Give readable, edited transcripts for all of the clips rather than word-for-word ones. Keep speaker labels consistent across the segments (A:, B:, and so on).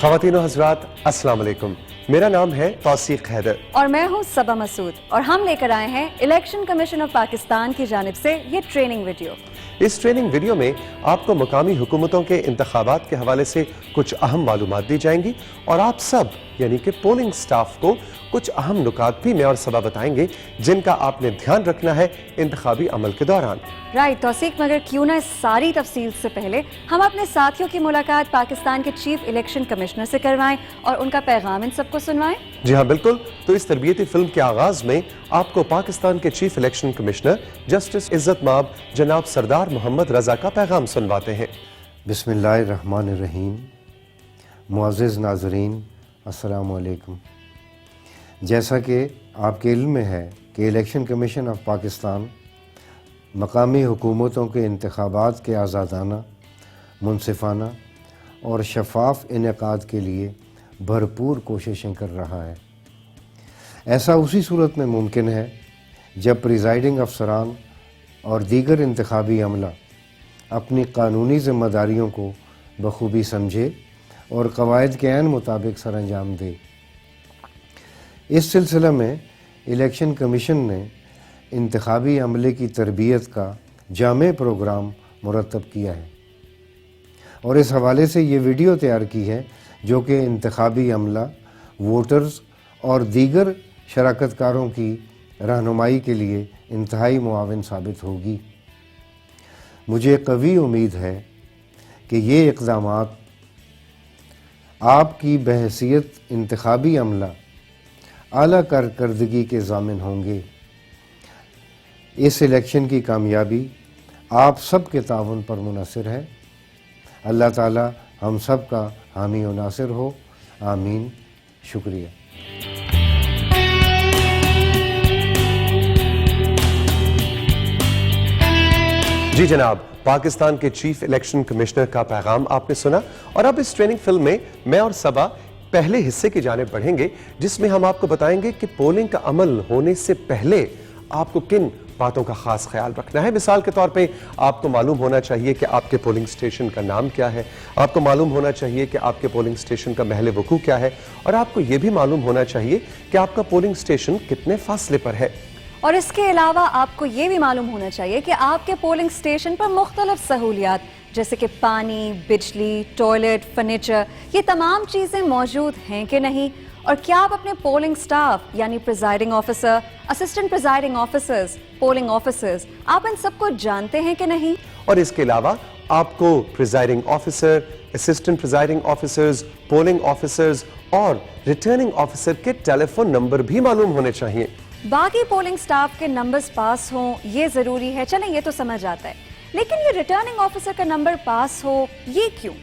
A: ख़वातीन और हज़रात, अस्सलाम वालेकुम। मेरा नाम है तौसीक हैदर
B: और मैं हूँ सबा मसूद और हम लेकर आए हैं इलेक्शन कमीशन ऑफ पाकिस्तान की जानिब से ये ट्रेनिंग वीडियो।
A: इस ट्रेनिंग वीडियो में आपको मकामी हुकूमतों के इंतखाबात के हवाले से कुछ अहम मालूमात दी जाएंगी और आप सब यानी कि पोलिंग स्टाफ को कुछ अहम नुकात भी मैं और सबा बताएंगे जिनका आपने ध्यान रखना है इंतखाबी अमल के दौरान।
B: राइट तौसीक, मगर क्यों ना इस सारी तफसील से पहले हम अपने साथियों की मुलाकात पाकिस्तान के चीफ इलेक्शन कमिश्नर से करवाएं और उनका पैगाम इन सबको सुनवाएं।
A: जी हाँ बिल्कुल, तो इस तरबियती फिल्म के आगाज में आपको पाकिस्तान के चीफ इलेक्शन कमिश्नर जस्टिस इज्जत माब जनाब सरदार मोहम्मद रजा का पैगाम सुनवाते हैं।
C: बिस्मिल्लाहिर्रहमानिर्रहीम। मुअज़्ज़िज़ नाज़रीन, अस्सलामु अलैकुम। जैसा कि आपके इल्म में है कि इलेक्शन कमीशन ऑफ पाकिस्तान मकामी हुकूमतों के इंतखाबात के आज़ादाना, मुनसिफाना और शफाफ इनेकाद के लिए भरपूर कोशिशें कर रहा है। ऐसा उसी सूरत में मुमकिन है जब प्रिज़ाइडिंग अफसरान और दीगर इंतखाबी अमला अपनी कानूनी ज़िम्मेदारियों को बखूबी समझे और क़वाइद के ऐन मुताबिक सर अंजाम दे। इस सिलसिले में इलेक्शन कमीशन ने इंतखाबी अमले की तरबियत का जामे प्रोग्राम मुरतब किया है और इस हवाले से ये वीडियो तैयार की है जो कि इंतखाबी अमला, वोटर्स और दीगर शराकतकारों की रहनुमाई के लिए इंतहाई मुआविन साबित होगी। मुझे कवी उम्मीद है कि ये इक़दामात आपकी बहैसियत इंतखाबी अमला आला कारकर्दगी के ज़ामिन होंगे। इस इलेक्शन की कामयाबी आप सब के ताउन पर मुनहसर है। अल्लाह ताला हम सब का हामी और नासिर हो, आमीन। शुक्रिया।
A: जी जनाब, पाकिस्तान के चीफ इलेक्शन कमिश्नर का पैगाम आपने सुना और अब इस ट्रेनिंग फिल्म में मैं और सबा पहले हिस्से की जानिब बढ़ेंगे जिसमें हम आपको बताएंगे कि पोलिंग का अमल होने से पहले आपको किन बातों का खास ख्याल रखना है। मिसाल के तौर पे आपको मालूम होना चाहिए कि आपके पोलिंग स्टेशन का नाम क्या है, आपको मालूम होना चाहिए कि आपके पोलिंग स्टेशन का महल वकूअ क्या है और आपको यह भी मालूम होना चाहिए कि आपका पोलिंग स्टेशन कितने फासले पर है।
B: और इसके अलावा आपको ये भी मालूम होना चाहिए कि आपके पोलिंग स्टेशन पर मुख्तलिफ सहूलियात जैसे कि पानी, बिजली, टॉयलेट, फर्नीचर, ये तमाम चीज़ें मौजूद हैं कि नहीं, और क्या आप अपने पोलिंग स्टाफ यानी presiding officer, assistant presiding officers, polling officers, आप इन सबको जानते हैं कि नहीं।
A: और इसके अलावा आपको presiding officer, assistant presiding officers, polling officers और रिटर्निंग ऑफिसर के टेलीफोन नंबर भी मालूम होने चाहिए।
B: बाकी पोलिंग स्टाफ के नंबर्स पास हों ये जरूरी है, चलें ये तो समझ आता है, लेकिन ये रिटर्निंग ऑफिसर का नंबर पास हो ये क्यों?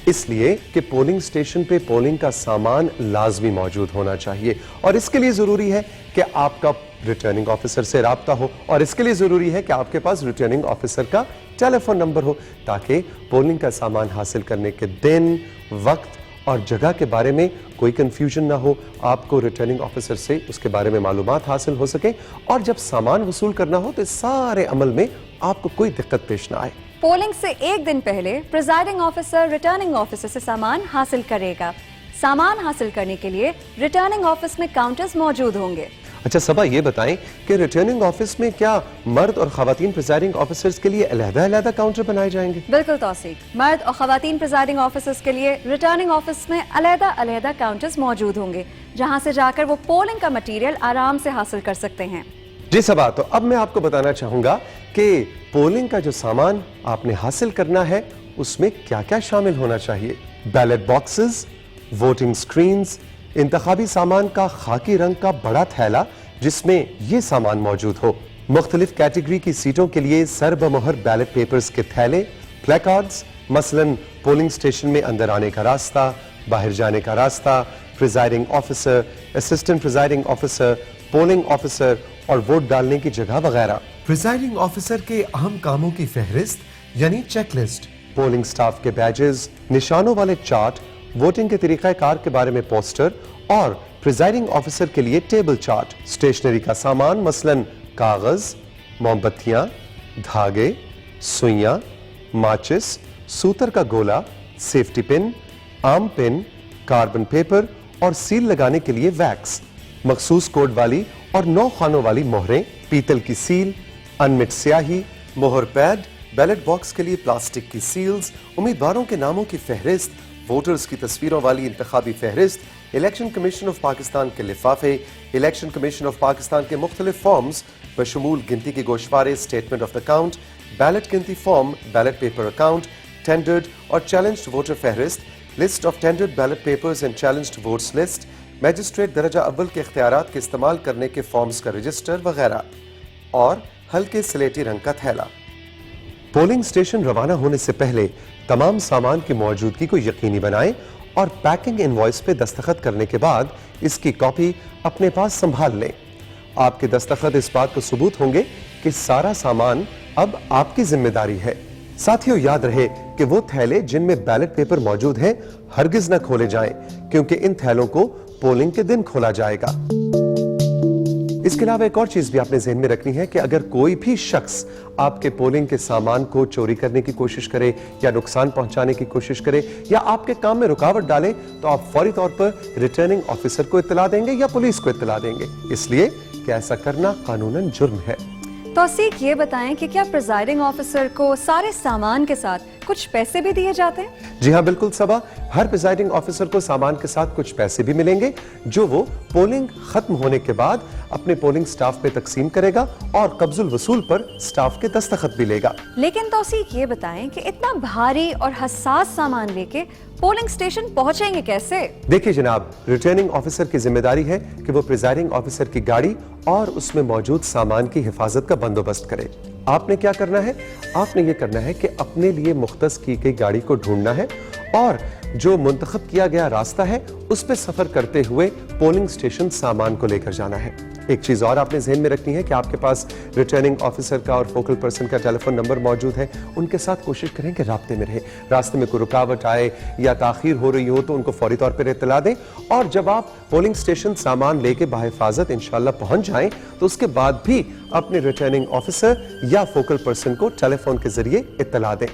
A: इसलिए कि पोलिंग स्टेशन पे पोलिंग का सामान लाजमी मौजूद होना चाहिए और इसके लिए जरूरी है कि आपका रिटर्निंग ऑफिसर से राब्ता हो और इसके लिए जरूरी है कि आपके पास रिटर्निंग ऑफिसर का टेलीफोन नंबर हो ताकि पोलिंग का सामान हासिल करने के दिन, वक्त और जगह के बारे में कोई कंफ्यूजन ना हो, आपको रिटर्निंग ऑफिसर से उसके बारे में मालूमात हासिल हो सके और जब सामान वसूल करना हो तो इस सारे अमल में आपको कोई दिक्कत पेश ना आए।
B: पोलिंग से एक दिन पहले प्रिजाइडिंग ऑफिसर रिटर्निंग ऑफिसर से सामान हासिल करेगा। सामान हासिल करने के लिए रिटर्निंग ऑफिस में काउंटर्स मौजूद होंगे।
A: अच्छा सबा, ये बताएं कि रिटर्निंग ऑफिस में क्या मर्द और खवातीन प्रिजाइडिंग ऑफिसर्स के लिए अलग-अलग काउंटर बनाए जाएंगे?
B: बिल्कुल तौसीक, मर्द और खवातीन प्रिजाइडिंग ऑफिसर्स के लिए रिटर्निंग ऑफिस में अलग-अलग काउंटर्स मौजूद होंगे जहां से जाकर वो पोलिंग का मटीरियल आराम से हासिल कर सकते हैं।
A: जी सबा, तो अब मैं आपको बताना चाहूंगा कि पोलिंग का जो सामान आपने हासिल करना है उसमें क्या क्या शामिल होना चाहिए। बैलेट बॉक्सेस, वोटिंग स्क्रीन्स, इंतखाबी सामान का खाकी रंग का बड़ा थैला जिसमें ये सामान मौजूद हो, मुख्तलिफ कैटेगरी की सीटों के लिए सर बमोहर बैलेट पेपर्स के थैले, प्लेकार्ड्स, मसलन पोलिंग स्टेशन में अंदर आने का रास्ता, बाहर जाने का रास्ता, presiding officer, assistant presiding officer, polling officer और वोट डालने की जगह वगैरह। प्रिजाइडिंग ऑफिसर के अहम कामों की फहरिस्त यानी चेकलिस्ट, पोलिंग स्टाफ के बैजेस, निशानों वाले चार्ट, वोटिंग के तरीक़ाकार के बारे में पोस्टर और प्रिजाइडिंग ऑफिसर के लिए टेबल चार्ट, स्टेशनरी का सामान मसलन कागज, मोमबत्तियां, धागे, सुइयां, माचिस, सूतर का गोला, सेफ्टी पिन, आम पिन, कार्बन पेपर और सील लगाने के लिए वैक्स, मखसूस कोड वाली और 9 खानों वाली मोहरें, पीतल की सील, अनमिट स्याही, मोहर पैड, बैलेट बॉक्स के लिए प्लास्टिक की सील्स, उम्मीदवारों के नामों की फहरिस्त, वोटर्स की तस्वीरों वाली इंतखाबी फहरिस्त, इलेक्शन कमीशन ऑफ पाकिस्तान के लिफाफे, इलेक्शन कमीशन ऑफ पाकिस्तान के मुख्तलिफ फॉर्म्स बशमूल गिनती के गोशवारे, स्टेटमेंट ऑफ अकाउंट, बैलेट गिनती form, ballot paper account, tendered और चैलेंज्ड वोटर फहरिस्त, list of tendered ballot papers and challenged votes list, magistrate दर्जा अव्वल के इख्तियारात के इस्तेमाल करने के फॉर्म्स का रजिस्टर वगैरह, और हल्के स्लेटी रंग का थैला। पोलिंग स्टेशन रवाना होने से पहले तमाम सामान की मौजूदगी को यकीनी बनाएं और पैकिंग इनवॉइस पे दस्तखत करने के बाद इसकी कॉपी अपने पास संभाल लें। आपके दस्तखत इस बात को सबूत होंगे कि सारा सामान अब आपकी जिम्मेदारी है। साथियों, याद रहे कि वो थैले जिनमें बैलेट पेपर मौजूद हैं हरगिज न खोले जाएं, क्योंकि इन थैलों को पोलिंग के दिन खोला जाएगा। इसके अलावा एक और चीज भी आपने ज़हन में रखनी है कि अगर कोई भी शख्स आपके पोलिंग के सामान को चोरी करने की कोशिश करे या नुकसान पहुंचाने की कोशिश करे या आपके काम में रुकावट डाले, तो आप फौरी तौर पर रिटर्निंग ऑफिसर को इत्तला देंगे या पुलिस को इत्तला देंगे, इसलिए कि ऐसा करना कानूनन जुर्म है।
B: तौसीक, ये बताएं कि क्या प्रिजाइडिंग ऑफिसर को सारे सामान के साथ कुछ पैसे भी दिए जाते हैं?
A: जी हाँ, बिल्कुल सबा, हर प्रिजाइडिंग ऑफिसर को सामान के साथ कुछ पैसे भी मिलेंगे जो वो पोलिंग खत्म होने के बाद अपने पोलिंग स्टाफ पे तकसीम करेगा और कब्जुल वसूल पर स्टाफ के दस्तखत भी लेगा।
B: लेकिन तौसीक, ये बताएं कि इतना भारी और हसास सामान लेके पोलिंग स्टेशन पहुंचेंगे कैसे?
A: देखिए जनाब, रिटर्निंग ऑफिसर की जिम्मेदारी है कि वो प्रिजाइडिंग ऑफिसर की गाड़ी और उसमें मौजूद सामान की हिफाजत का बंदोबस्त करे। आपने क्या करना है? आपने ये करना है कि अपने लिए मुख्तस की गई गाड़ी को ढूंढना है और जो मुंतखब किया गया रास्ता है उस पे सफर करते हुए पोलिंग स्टेशन सामान को लेकर जाना है। एक चीज और आपने ज़हन में रखनी है कि आपके पास रिटर्निंग ऑफिसर का और फोकल पर्सन का टेलीफोन नंबर मौजूद है। उनके साथ कोशिश करें कि राब्ते में रहे। रास्ते में कोई रुकावट आए या ताखीर हो रही हो तो उनको फौरी तौर पर इत्तला दें, और जब आप पोलिंग स्टेशन सामान लेके बाहिफाजत इंशाल्लाह पहुंच जाएं तो उसके बाद भी अपने रिटर्निंग ऑफिसर या फोकल पर्सन को टेलीफोन के जरिए इत्तला दें।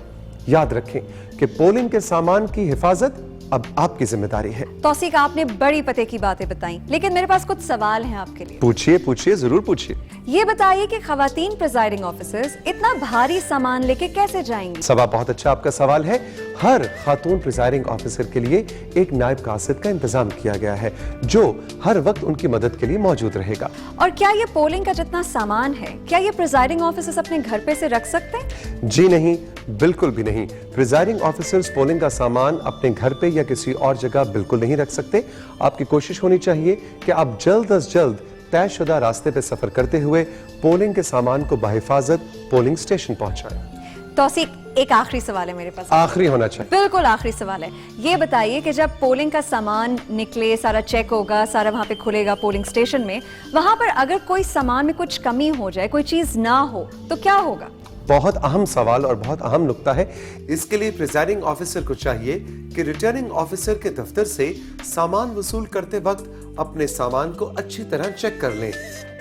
A: याद रखें कि पोलिंग के सामान की हिफाजत अब आपकी जिम्मेदारी है।
B: तौसीक, आपने बड़ी पते की बातें बताई, लेकिन मेरे पास कुछ सवाल हैं आपके लिए।
A: पूछिए पूछिए, जरूर पूछिए।
B: ये बताइए कि खवातीन प्रिजाइडिंग ऑफिसर्स इतना भारी सामान लेके कैसे जाएंगी?
A: सबा, बहुत अच्छा आपका सवाल है। हर खातून प्रिजाइडिंग ऑफिसर के लिए एक नायब कासिद का इंतजाम किया गया है जो हर वक्त उनकी मदद के लिए मौजूद रहेगा।
B: और क्या ये पोलिंग का जितना सामान है, क्या ये प्रिजाइडिंग ऑफिसर्स अपने घर पे से रख सकते हैं?
A: जी नहीं, बिल्कुल भी नहीं। प्रिजाइडिंग ऑफिसर्स पोलिंग का सामान अपने घर पे या किसी और जगह बिल्कुल नहीं रख सकते। आपकी कोशिश होनी चाहिए कि आप जल्द अज जल्द तयशुदा रास्ते पे सफर करते हुए पोलिंग के सामान को बाहिफाजत पोलिंग स्टेशन पहुंचाएं।
B: तौसीक, एक आखिरी सवाल है मेरे पास।
A: आखिरी होना चाहिए।
B: बिल्कुल आखिरी सवाल है। ये बताइए कि जब पोलिंग का सामान निकले, सारा चेक होगा, सारा वहां पे खुलेगा पोलिंग स्टेशन में, वहां पर अगर कोई सामान में कुछ कमी हो जाए, कोई चीज ना हो, तो क्या होगा?
A: बहुत अहम सवाल और बहुत अहम नुक्ता है। इसके लिए प्रिजाइडिंग ऑफिसर को चाहिए कि रिटर्निंग ऑफिसर के दफ्तर से सामान वसूल करते वक्त अपने सामान को अच्छी तरह चेक कर लें,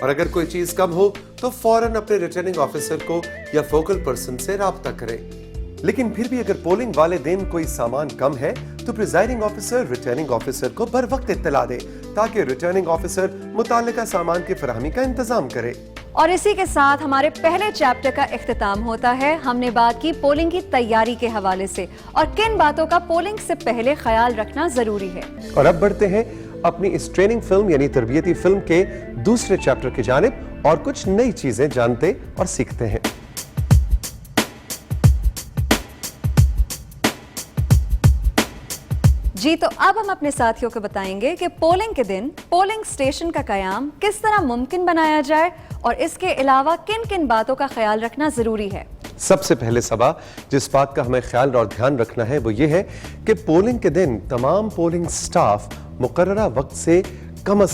A: और अगर कोई चीज कम हो तो फौरन अपने रिटर्निंग ऑफिसर को या फोकल पर्सन से राब्ता करें। लेकिन फिर भी अगर पोलिंग वाले दिन कोई सामान कम है तो प्रिजाइडिंग ऑफिसर रिटर्निंग ऑफिसर को बर वक्त इत्तला दे ताकि रिटर्निंग ऑफिसर मुताल्लिका सामान की फराहमी का इंतजाम करे।
B: और इसी के साथ हमारे पहले चैप्टर का इख्तिताम होता है। हमने बात की पोलिंग की तैयारी के हवाले से और किन बातों का पोलिंग से पहले ख्याल रखना जरूरी है।
A: और अब बढ़ते हैं अपनी इस ट्रेनिंग फिल्म यानी तरबियती फिल्म के दूसरे चैप्टर की जानिब और कुछ नई चीजें जानते और सीखते हैं।
B: जी, तो अब हम अपने साथियों को बताएंगे कि पोलिंग के दिन पोलिंग स्टेशन का कयाम किस तरह मुमकिन बनाया जाए और इसके अलावा किन किन बातों का ख्याल रखना जरूरी है।
A: सबसे पहले सबा जिस बात का हमें ख्याल और ध्यान रखना है वो ये है कि पोलिंग के दिन तमाम पोलिंग स्टाफ मुकर्ररा वक्त से कम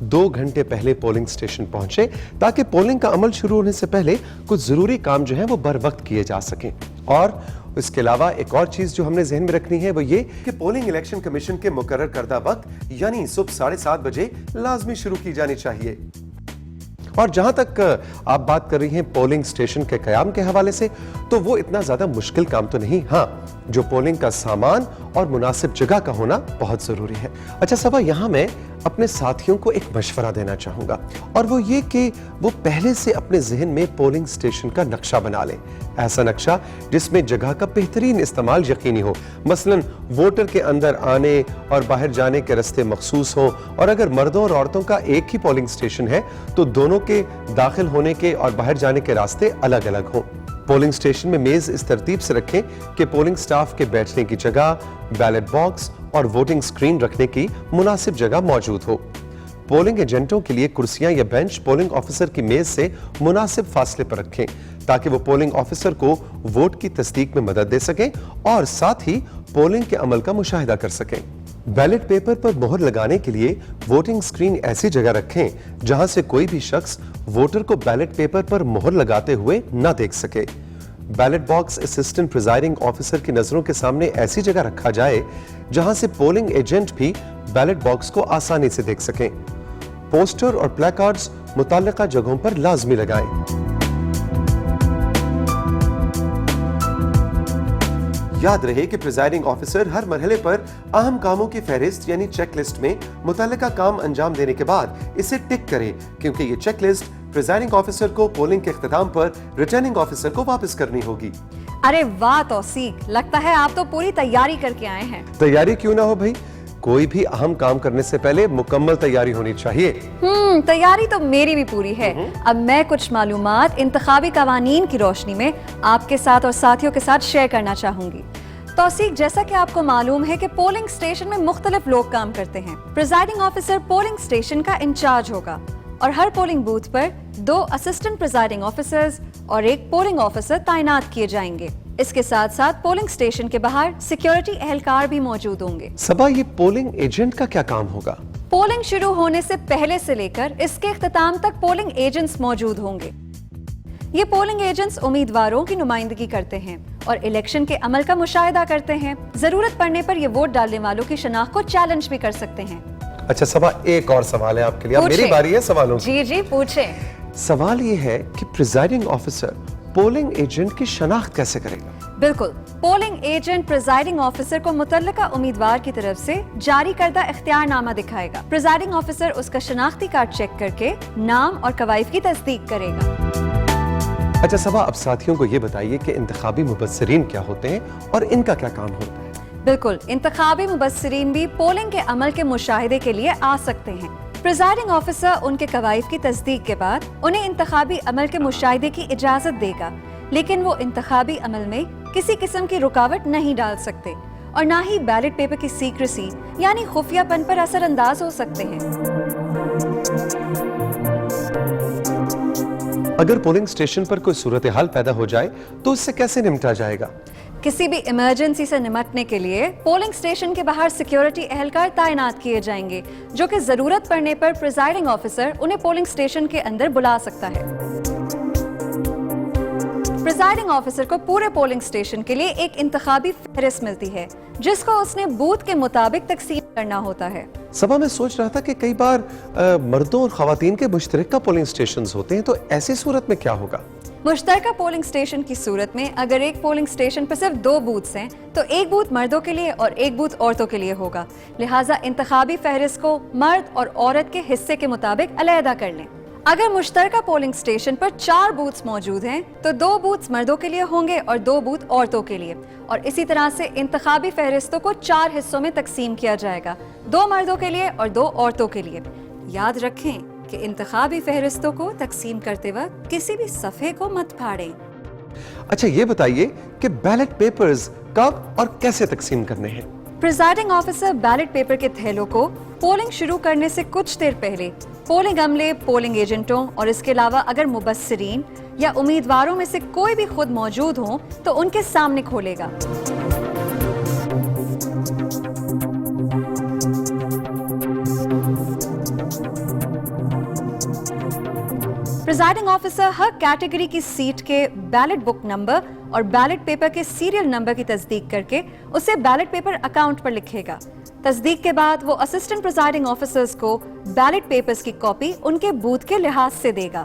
A: 2 घंटे पहले पोलिंग स्टेशन पहुंचे ताकि पोलिंग का अमल शुरू होने से पहले कुछ जरूरी काम जो है वो बर वक्त किए जा सकें। और इसके अलावा एक और चीज जो हमने ज़हन में रखनी है वो ये कि पोलिंग इलेक्शन कमीशन के मुकर्रर करदा वक्त यानी सुबह 7:30 बजे लाजमी शुरू की जानी चाहिए। और जहां तक आप बात कर रही हैं पोलिंग स्टेशन के कयाम के हवाले से, तो वो इतना ज्यादा मुश्किल काम तो नहीं। हाँ, जो पोलिंग का सामान और मुनासिब जगह का होना बहुत जरूरी है। अच्छा सबा, यहाँ मैं अपने साथियों को एक मशवरा देना चाहूंगा, और वो ये कि वो पहले से अपने जहन में पोलिंग स्टेशन का नक्शा बना लें। ऐसा नक्शा जिसमें जगह का बेहतरीन इस्तेमाल यकीनी हो। मसलन वोटर के अंदर आने और बाहर जाने के रास्ते मखसूस हों, और अगर मर्दों और औरतों का एक ही पोलिंग स्टेशन है तो दोनों के दाखिल होने के और बाहर जाने के रास्ते अलग अलग हों। पोलिंग स्टेशन में मेज इस तरतीब से रखें कि पोलिंग स्टाफ के बैठने की जगह, बैलेट बॉक्स और वोटिंग स्क्रीन रखने की मुनासिब जगह मौजूद हो। पोलिंग एजेंटों के लिए कुर्सियां या बेंच पोलिंग ऑफिसर की मेज से मुनासिब फासले पर रखें, ताकि वो पोलिंग ऑफिसर को वोट की तस्दीक में मदद दे सकें और साथ ही पोलिंग के अमल का मुशाहिदा कर सकें। बैलेट पेपर पर मोहर लगाने के लिए वोटिंग स्क्रीन ऐसी जगह रखें जहां से कोई भी शख्स वोटर को बैलेट पेपर पर मोहर लगाते हुए न देख सके। Ballot box assistant presiding officer की नजरों के सामने ऐसी जगह रखा जाए जहां से पोलिंग एजेंट भी बैलेट बॉक्स को आसानी से देख सकें। पोस्टर और प्लेकार्ड्स मुताल्लिका जगहों पर लाजमी लगाएं। याद रहे कि प्रिजाइडिंग ऑफिसर हर मरहले पर अहम कामों की फहरिस्त यानी चेक लिस्ट में मुतल्लिका काम अंजाम देने के बाद इसे टिक करे, क्योंकि ये चेक लिस्ट प्रिजाइडिंग ऑफिसर को पोलिंग के इख्तिताम पर रिटर्निंग ऑफिसर को वापस करनी होगी।
B: अरे वाह तौसीक, लगता है आप तो पूरी तैयारी करके आए हैं।
A: तैयारी क्यों ना हो भाई, कोई भी अहम काम करने से पहले मुकम्मल तैयारी होनी चाहिए।
B: तैयारी तो मेरी भी पूरी है। अब मैं कुछ मालूमात इंतखाबी कवानीन की रोशनी में आपके साथ और साथियों के साथ शेयर करना चाहूंगी। तौसीक, जैसा कि आपको मालूम है कि पोलिंग स्टेशन में मुख्तलिफ लोग काम करते हैं। प्रिजाइडिंग ऑफिसर पोलिंग स्टेशन का इंचार्ज होगा और हर पोलिंग बूथ पर 2 असिस्टेंट प्रिजाइडिंग ऑफिसर्स और 1 पोलिंग ऑफिसर तैनात किए जाएंगे। इसके साथ साथ पोलिंग स्टेशन के बाहर सिक्योरिटी एहलकार भी मौजूद होंगे।
A: सबा, ये पोलिंग एजेंट का क्या काम होगा?
B: पोलिंग शुरू होने से पहले से लेकर इसके इख्तिताम तक पोलिंग एजेंट्स मौजूद होंगे। ये पोलिंग एजेंट्स उम्मीदवारों की नुमाइंदगी करते हैं और इलेक्शन के अमल का मुशाहिदा करते हैं। जरूरत पड़ने पर ये वोट डालने वालों की शनाख्त को चैलेंज भी कर सकते हैं।
A: अच्छा सबा, एक और सवाल है आपके लिए। अब मेरी बारी है सवालों की।
B: जी पूछें।
A: सवाल ये है कि प्रिजाइडिंग ऑफिसर पोलिंग एजेंट की शनाख्त कैसे करेगा?
B: बिल्कुल, पोलिंग एजेंट प्रिजाइडिंग ऑफिसर को मुतल्लिका उम्मीदवार की तरफ से जारी करदा इख्तियारनामा दिखाएगा। प्रिजाइडिंग ऑफिसर उसका शनाख्ती कार्ड चेक करके नाम और कवायद की तस्दीक करेगा।
A: अच्छा सबा, अब साथियों को ये बताइए कि इंतखाबी मुबस्सिरीन क्या होते हैं और इनका क्या काम होता है?
B: बिल्कुल, इंतखाबी मुबस्सिरीन भी पोलिंग के अमल के मुशाहिदे के लिए आ सकते हैं। प्रिजाइडिंग ऑफिसर उनके कवायद की तस्दीक के बाद उन्हें इंतखाबी अमल के मुशाहिदे की इजाजत देगा, लेकिन वो इंतखाबी अमल में किसी किस्म की रुकावट नहीं डाल सकते और ना ही बैलेट पेपर की सीक्रेसी यानी खुफियापन पर असरअंदाज हो सकते हैं।
A: अगर पोलिंग स्टेशन पर कोई सूरत हाल पैदा हो जाए तो उससे कैसे निपटा जाएगा?
B: किसी भी इमरजेंसी से निपटने के लिए पोलिंग स्टेशन के बाहर सिक्योरिटी एहलकार तैनात किए जाएंगे, जो कि जरूरत पड़ने पर प्रिजाइडिंग ऑफिसर उन्हें पोलिंग स्टेशन के अंदर बुला सकता है। प्रिजाइडिंग ऑफिसर को पूरे पोलिंग स्टेशन के लिए एक इंतखाबी फहरिस्त मिलती है, जिसको उसने बूथ के मुताबिक तकसीम करना होता है।
A: सबा, मैं सोच रहा था कि कई बार मर्दों और खवातीन के मुश्तरका पोलिंग स्टेशंस होते हैं, तो ऐसी सूरत में क्या होगा?
B: मुश्तरका पोलिंग स्टेशन की सूरत में अगर एक पोलिंग स्टेशन पर सिर्फ 2 बूथ्स हैं, तो एक बूथ मर्दों के लिए और एक बूथ औरतों के लिए होगा। लिहाजा इंतखाबी फहरिस्त को मर्द और औरत के हिस्से के मुताबिक अलहदा कर लें। अगर मुश्तरका पोलिंग स्टेशन पर 4 बूथ्स मौजूद हैं, तो 2 बूथ्स मर्दों के लिए होंगे और 2 बूथ औरतों के लिए, और इसी तरह से इंतखाबी फहरिस्तों को 4 हिस्सों में तकसीम किया जाएगा, 2 मर्दों के लिए और 2 औरतों के लिए। याद रखें कि इंतखाबी फहरिस्तों को तकसीम करते वक्त किसी भी सफ़े को मत फाड़ें।
A: अच्छा ये बताइए कि बैलेट पेपर्स कब और कैसे तकसीम करने हैं?
B: प्रिजाइडिंग ऑफिसर बैलेट पेपर के थैलों को पोलिंग शुरू करने से कुछ देर पहले पोलिंग अमले, पोलिंग एजेंटों और इसके अलावा अगर मुबस्सिरीन या उम्मीदवारों में से कोई भी खुद मौजूद हो तो उनके सामने खोलेगा। प्रिजाइडिंग ऑफिसर हर कैटेगरी की सीट के बैलेट बुक नंबर اور بیلٹ پیپر کے سیریل نمبر کی تصدیق کر کے اسے بیلٹ پیپر اکاؤنٹ پر لکھے گا۔ تصدیق کے بعد وہ اسسٹنٹ پریزائڈنگ آفیسرز کو بیلٹ پیپرز کی کاپی ان کے بوتھ کے لحاظ سے دے گا۔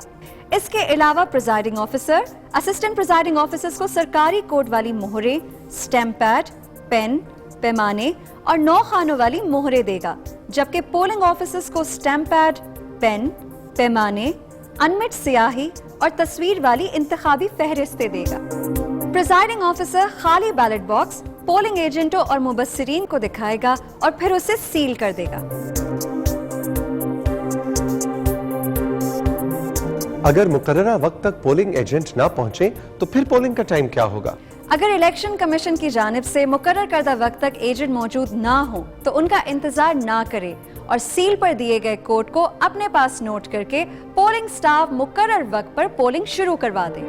B: اس کے علاوہ presiding officer assistant presiding officers کو سرکاری کوڈ والی مہریں، سٹیمپ پیڈ، پین، پیمانے اور 9 خانوں والی مہریں دے گا، جبکہ پولنگ آفیسرز کو سٹیمپ پیڈ، پین، پیمانے، انمٹ سیاہی اور تصویر والی انتخابی فہرستیں دے گا۔ پریزائڈنگ آفیسر خالی بیلٹ باکس پولنگ ایجنٹوں اور مبصرین کو دکھائے گا اور پھر اسے سیل کر دے گا۔
A: اگر مقررہ وقت تک پولنگ ایجنٹ نہ پہنچے تو پھر پولنگ کا ٹائم کیا ہوگا؟
B: اگر الیکشن کمیشن کی جانب سے مقرر کردہ وقت تک ایجنٹ موجود نہ ہو تو ان کا انتظار نہ کرے اور سیل پر دیے گئے کوڈ کو اپنے پاس نوٹ کر کے پولنگ سٹاف مقرر وقت پر پولنگ شروع کروا دے۔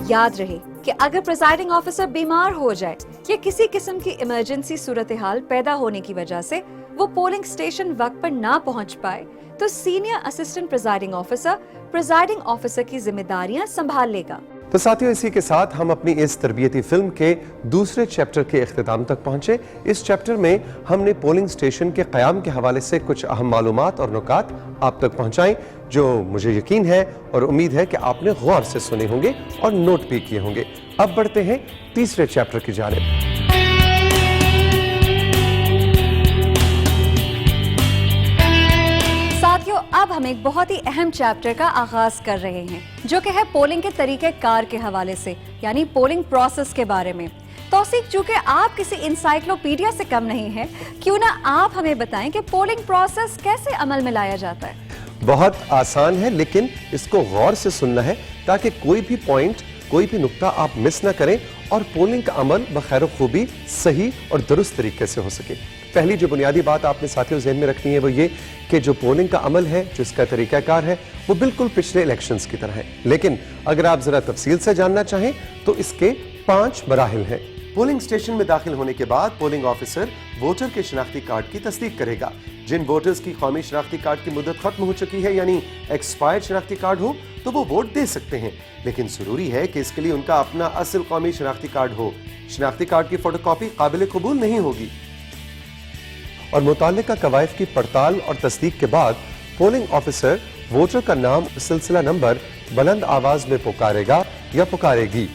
B: یاد رہے کہ اگر پریزائڈنگ آفیسر بیمار ہو جائے یا کسی قسم کی ایمرجنسی صورتحال پیدا ہونے کی وجہ سے وہ پولنگ سٹیشن وقت پر نہ پہنچ پائے تو سینئر اسسٹنٹ پریزائڈنگ آفیسر کی ذمہ داریاں سنبھال لے گا۔
A: تو ساتھیوں، اسی کے ساتھ ہم اپنی اس تربیتی فلم کے دوسرے چیپٹر کے اختتام تک پہنچے۔ اس چیپٹر میں ہم نے پولنگ سٹیشن کے قیام کے حوالے سے کچھ اہم معلومات اور نکات آپ تک پہنچائیں، جو مجھے یقین ہے اور امید ہے کہ آپ نے غور سے سنے ہوں گے اور نوٹ بھی کیے ہوں گے۔ اب بڑھتے ہیں تیسرے چیپٹر کی جانب۔
B: اب ہم ایک بہت ہی اہم چیپٹر کا آغاز کر رہے ہیں، جو کہ ہے پولنگ کے طریقہ کار کے حوالے سے، یعنی پولنگ پروسیس کے بارے میں۔ توثیق، چونکہ آپ کسی انسائکلوپیڈیا سے کم نہیں ہیں، کیوں نہ آپ ہمیں بتائیں کہ پولنگ پروسیس کیسے عمل میں لایا جاتا ہے؟
A: بہت آسان ہے، لیکن اس کو غور سے سننا ہے تاکہ کوئی بھی پوائنٹ، کوئی بھی نقطہ آپ مس نہ کریں اور پولنگ کا عمل بخیر و خوبی صحیح اور درست طریقے سے ہو سکے۔ پہلی جو بنیادی بات آپ نے ساتھیوں ذہن میں رکھنی ہے وہ یہ کہ جو پولنگ کا عمل ہے، جو اس کا طریقہ کار ہے، وہ بالکل پچھلے الیکشنز کی طرح ہے، لیکن اگر آپ ذرا تفصیل سے جاننا چاہیں تو اس کے 5 مراحل ہیں۔ پولنگ سٹیشن میں داخل ہونے کے بعد پولنگ آفیسر ووٹر کے شناختی کارڈ کی تصدیق کرے گا۔ جن ووٹرز کی قومی شناختی کارڈ کی مدت ختم ہو چکی ہے، یعنی ایکسپائرڈ شناختی کارڈ ہو، تو وہ ووٹ دے سکتے ہیں، لیکن ضروری ہے کہ اس کے لیے ان کا اپنا اصل قومی شناختی کارڈ ہو۔ شناختی کارڈ کی فوٹو کاپی قابل قبول نہیں ہوگی۔ اور متعلقہ قوائف کی پڑتال اور تصدیق کے بعد پولنگ آفیسر ووٹر کا نام سلسلہ نمبر بلند آواز میں پکارے گا یا پکارے گی،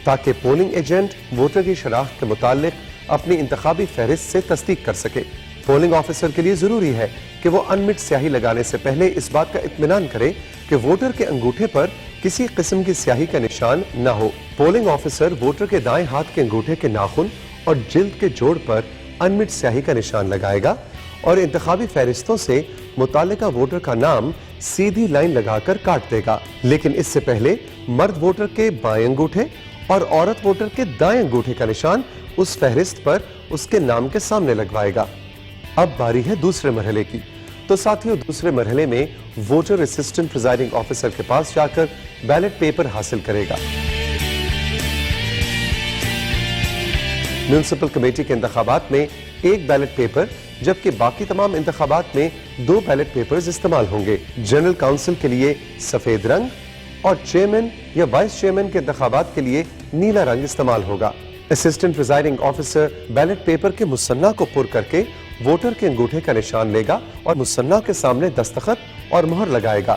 A: تاکہ پولنگ ایجنٹ ووٹر کی شناخت کے متعلق اپنی انتخابی فہرست سے تصدیق کر سکے۔ پولنگ آفیسر کے لیے ضروری ہے کہ وہ انمٹ سیاہی لگانے سے پہلے اس بات کا اطمینان کرے کہ ووٹر کے انگوٹھے پر کسی قسم کی سیاہی کا نشان نہ ہو۔ پولنگ آفیسر ووٹر کے دائیں ہاتھ کے انگوٹھے کے ناخن اور جلد کے جوڑ پر انمٹ سیاہی کا نشان لگائے گا اور انتخابی فہرستوں سے متعلقہ ووٹر کا نام سیدھی لائن لگا کر کاٹ دے گا، لیکن اس سے پہلے مرد ووٹر کے بائیں انگوٹھے اور عورت ووٹر کے دائیں انگوٹھے کا نشان اس فہرست پر اس کے نام کے سامنے لگوائے گا۔ اب باری ہے دوسرے مرحلے کی۔ تو ساتھیوں، دوسرے مرحلے میں ووٹر اسسٹنٹ پریزائڈنگ آفیسر کے پاس جا کر بیلٹ پیپر حاصل کرے گا۔ میونسپل کمیٹی کے انتخابات میں 1 بیلٹ پیپر، جبکہ باقی تمام انتخابات میں 2 بیلٹ پیپرز استعمال ہوں گے۔ جنرل کاؤنسل کے لیے سفید رنگ اور چیئرمین یا وائس چیئرمین کے انتخابات کے لیے نیلا رنگ استعمال ہوگا۔ Assistant presiding officer ballot paper کے مصنع کو پر کر کے ووٹر کے انگوٹھے کا نشان لے گا اور مصنع کے سامنے دستخط اور مہر لگائے گا۔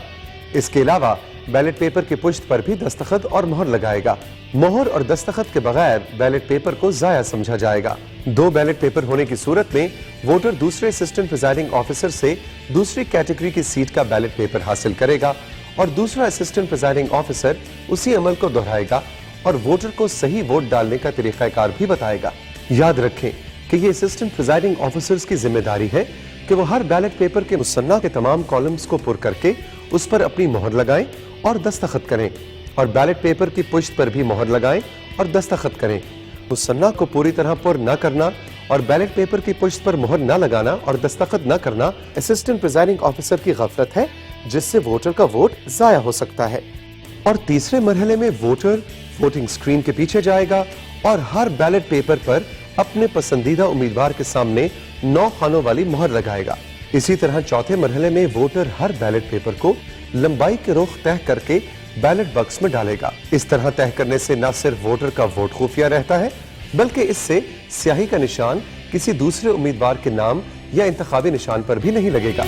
A: اس کے علاوہ بیلٹ پیپر کی پشت پر بھی دستخط اور مہر لگائے گا۔ مہر اور دستخط کے بغیر بیلٹ پیپر کو ضائع سمجھا جائے گا۔ 2 بیلٹ پیپر ہونے کی صورت میں ووٹر دوسرے اسسٹنٹ پریزائڈنگ آفیسر سے دوسری کیٹیگری کی سیٹ کا بیلٹ پیپر حاصل کرے گا اور دوسرا اسسٹنٹ پریزائڈنگ آفیسر اسی عمل کو دہرائے گا اور ووٹر کو صحیح ووٹ ڈالنے کا طریقہ کار بھی بتائے گا۔ یاد رکھیں کہ یہ اسسٹنٹ پریزائڈنگ آفیسرز کی ذمہ داری ہے کہ وہ ہر بیلٹ پیپر کے مصنع کے تمام کالمز کو پر کر کے اس پر اپنی مہر لگائیں اور دستخط کریں، اور بیلٹ پیپر کی پشت پر بھی مہر لگائیں اور دستخط کریں۔ مصنع کو پوری طرح پر نہ کرنا اور بیلٹ پیپر کی پشت پر مہر نہ لگانا اور دستخط نہ کرنا اسسٹنٹ پریزائڈنگ آفیسر کی غفلت ہے، جس سے ووٹر کا ووٹ ضائع ہو سکتا ہے۔ اور تیسرے مرحلے میں ووٹر ووٹنگ سکرین کے پیچھے جائے گا اور ہر بیلٹ پیپر پر اپنے پسندیدہ امیدوار کے سامنے 9 خانوں والی مہر لگائے گا۔ اسی طرح چوتھے مرحلے میں ووٹر ہر بیلٹ پیپر کو لمبائی کے رخ طے کر کے बैलेट बॉक्स में डालेगा। इस तरह तय करने से न सिर्फ वोटर का वोट खुफिया रहता है, बल्कि इससे स्याही का निशान किसी दूसरे उम्मीदवार के नाम या इंतखाबी निशान पर भी नहीं लगेगा।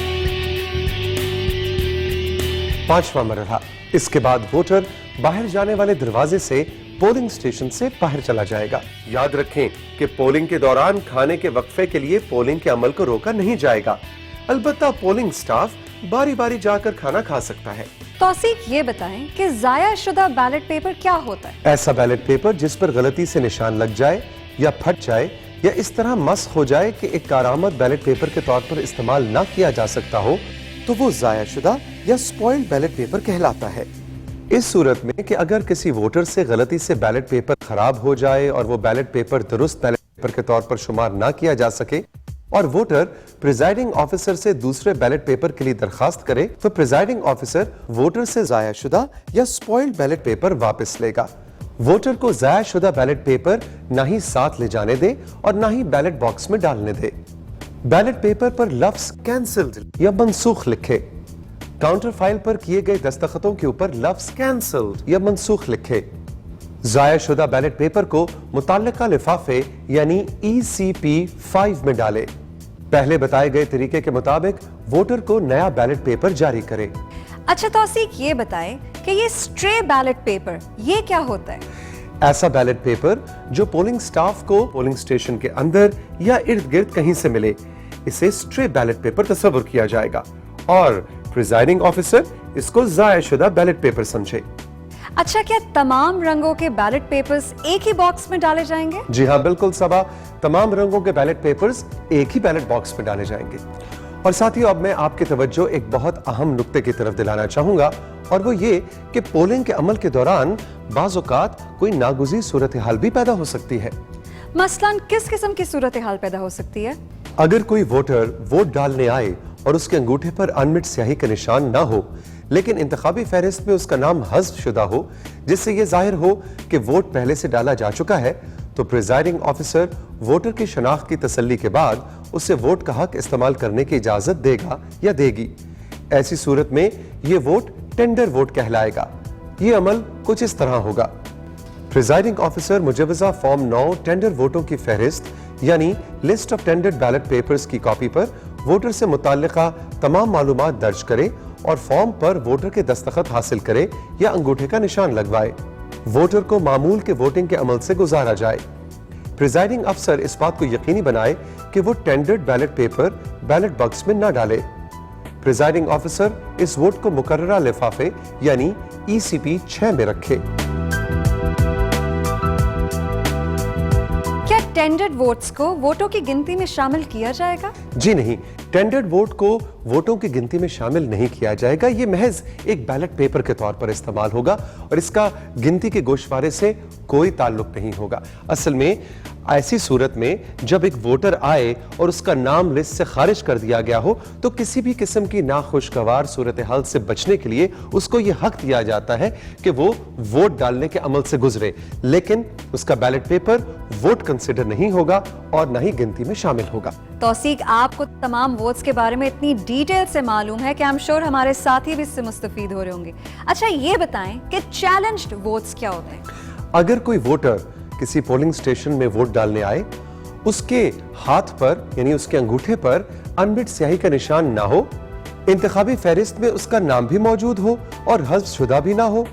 A: 5वां मरहला, इसके बाद वोटर बाहर जाने वाले दरवाजे से पोलिंग स्टेशन से बाहर चला जाएगा। याद रखें कि पोलिंग के दौरान खाने के वक्फे के लिए पोलिंग के अमल को रोका नहीं जाएगा। अलबत्ता पोलिंग स्टाफ बारी बारी जाकर खाना खा सकता है।
B: तौसीक ये बताएं कि जाया शुदा बैलेट पेपर क्या होता है?
A: ऐसा बैलेट पेपर जिस पर गलती से निशान लग जाए या फट जाए या इस तरह मस्ख हो जाए कि एक कारआमद बैलेट पेपर के तौर पर इस्तेमाल ना किया जा सकता हो, तो वो जाया शुदा या स्पॉइल्ड बैलेट पेपर कहलाता है। इस सूरत में कि अगर किसी वोटर से गलती से बैलेट पेपर खराब हो जाए और वो बैलेट पेपर दुरुस्त बैलेट पेपर के तौर पर शुमार ना किया जा सके और वोटर प्रिजाइडिंग ऑफिसर से दूसरे बैलेट पेपर के लिए दरखास्त करे, तो प्रिजाइडिंग ऑफिसर वोटर से जाया शुदा या स्पॉइल्ड बैलेट पेपर वापस लेगा। वोटर को जाया शुदा बैलेट पेपर ना ही साथ ले जाने दे और ना ही बैलेट बॉक्स में डालने दे। बैलेट पेपर पर लफ्ज कैंसिल्ड या मनसूख लिखे। काउंटर फाइल पर किए गए दस्तखतों के ऊपर लफ्ज कैंसिल्ड या मनसूख लिखे। जाया शुदा बैलेट पेपर को मुताल्लिका लिफाफे यानी ECP 5 में डाले। पहले बताए गए तरीके के मुताबिक वोटर को नया बैलेट पेपर जारी करे।
B: अच्छा तौसीक ये बताएं कि ये स्ट्रे बैलेट पेपर ये क्या होता है?
A: ऐसा बैलेट पेपर जो पोलिंग स्टाफ को पोलिंग स्टेशन के अंदर या इर्द गिर्द कहीं से मिले, इसे स्ट्रे बैलेट पेपर तस्वुर किया जाएगा और प्रिजाइडिंग ऑफिसर इसको जाया शुदा बैलेट पेपर समझे।
B: अच्छा, क्या तमाम रंगों के बैलेट पेपर्स एक ही बॉक्स में डाले जाएंगे?
A: जी हाँ, बिल्कुल सबा, तमाम रंगों के बैलेट पेपर्स एक ही बैलेट बॉक्स में डाले जाएंगे। और साथियों, अब मैं आपकी तवज्जो एक बहुत अहम नुक्ते की तरफ दिलाना चाहूंगा, और वो ये कि पोलिंग के अमल के दौरान बाज़ औक़ात कोई नागुज़ीर सूरत हाल भी पैदा हो सकती है।
B: मसलन किस किस्म की सूरत हाल पैदा हो सकती है?
A: अगर कोई वोटर वोट डालने आए और उसके अंगूठे पर अनमिट स्याही का निशान ना हो, लेकिन इंतखाबी फहरिस्त में उसका नाम हज़्फ शुदा हो, जिससे यह जाहिर हो कि वोट पहले से डाला जा चुका है, तो प्रिजाइडिंग ऑफिसर वोटर की शनाख्त की तसल्ली के बाद उसे वोट का हक इस्तेमाल करने की इजाजत देगा या देगी। ऐसी सूरत में यह वोट टेंडर वोट कहलाएगा। यह अमल कुछ इस तरह होगा। प्रिजाइडिंग ऑफिसर मुजवजा फॉर्म 9 टेंडर वोटों की फहरिस्त यानी list of tendered ballot papers की कॉपी पर वोटर से मुताल्लिका तमाम मालूमात दर्ज करे और फॉर्म पर वोटर के दस्तखत हासिल करे या अंगूठे का निशान लगवाए। वोटर को मामूल के वोटिंग के अमल से गुजारा जाए। प्रिजाइडिंग अफसर इस बात को यकीनी बनाए कि वो tendered ballot paper ballot box में न डाले। प्रिजाइडिंग ऑफिसर इस वोट को मुकर्ररा लिफाफे यानी ECP 6 में रखे।
B: क्या टेंडर्ड वोट्स को वोटों की गिनती में शामिल किया जाएगा?
A: जी नहीं, टेंडर्ड वोट को वोटों की गिनती में शामिल नहीं किया जाएगा। ये महज एक बैलेट पेपर के तौर पर इस्तेमाल होगा और इसका गिनती के गोशवारे से कोई ताल्लुक नहीं होगा। असल में ऐसी सूरत में जब एक वोटर आए और उसका नाम लिस्ट से खारिज कर दिया गया हो, तो किसी भी किस्म की नाखुशगवार सूरत हाल से बचने के लिए उसको ये हक दिया जाता है कि वो वोट डालने के अमल से गुजरे, लेकिन उसका बैलेट पेपर वोट कंसिडर नहीं होगा और न ही गिनती में शामिल होगा।
B: तौसीक, आपको तमाम वोट्स के बारे में इतनी डिटेल से मालूम है कि आई एम श्योर हमारे साथी भी इससे मुस्तफीद हो रहे होंगे। अच्छा ये बताएं कि चैलेंज्ड वोट्स क्या होते हैं?
A: अगर कोई वोटर किसी पोलिंग स्टेशन में वोट डालने आए, उसके हाथ पर यानी उसके अंगूठे पर अनमिट स्याही का निशान ना हो, इंतखाबी फहरिस्त में उसका नाम भी मौजूद हो और हज़्फ शुदा भी ना हो,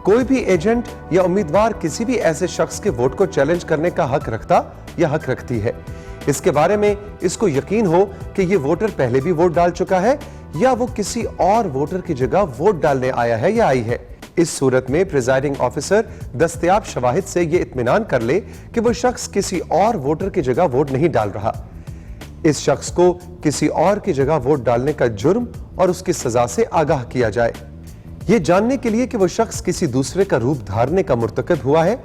A: कोई भी एजेंट या उम्मीदवार किसी भी ऐसे शख्स के वोट को चैलेंज करने का हक रखता या हक रखती है, इसके बारे में इसको यकीन हो कि ये वोटर पहले भी वोट डाल चुका है या वो किसी और वोटर की जगह वोट डालने आया है या आई है। इस सूरत में प्रिजाइडिंग ऑफिसर दस्तयाब शवाहिद से ये इत्मीनान कर ले कि वो शख्स किसी और वोटर की जगह वोट नहीं डाल रहा। इस शख्स को किसी और की जगह वोट डालने का जुर्म और उसकी सजा से आगाह किया जाए। ये जानने के लिए कि वो शख्स किसी दूसरे का रूप धारने का मुर्तकब हुआ है,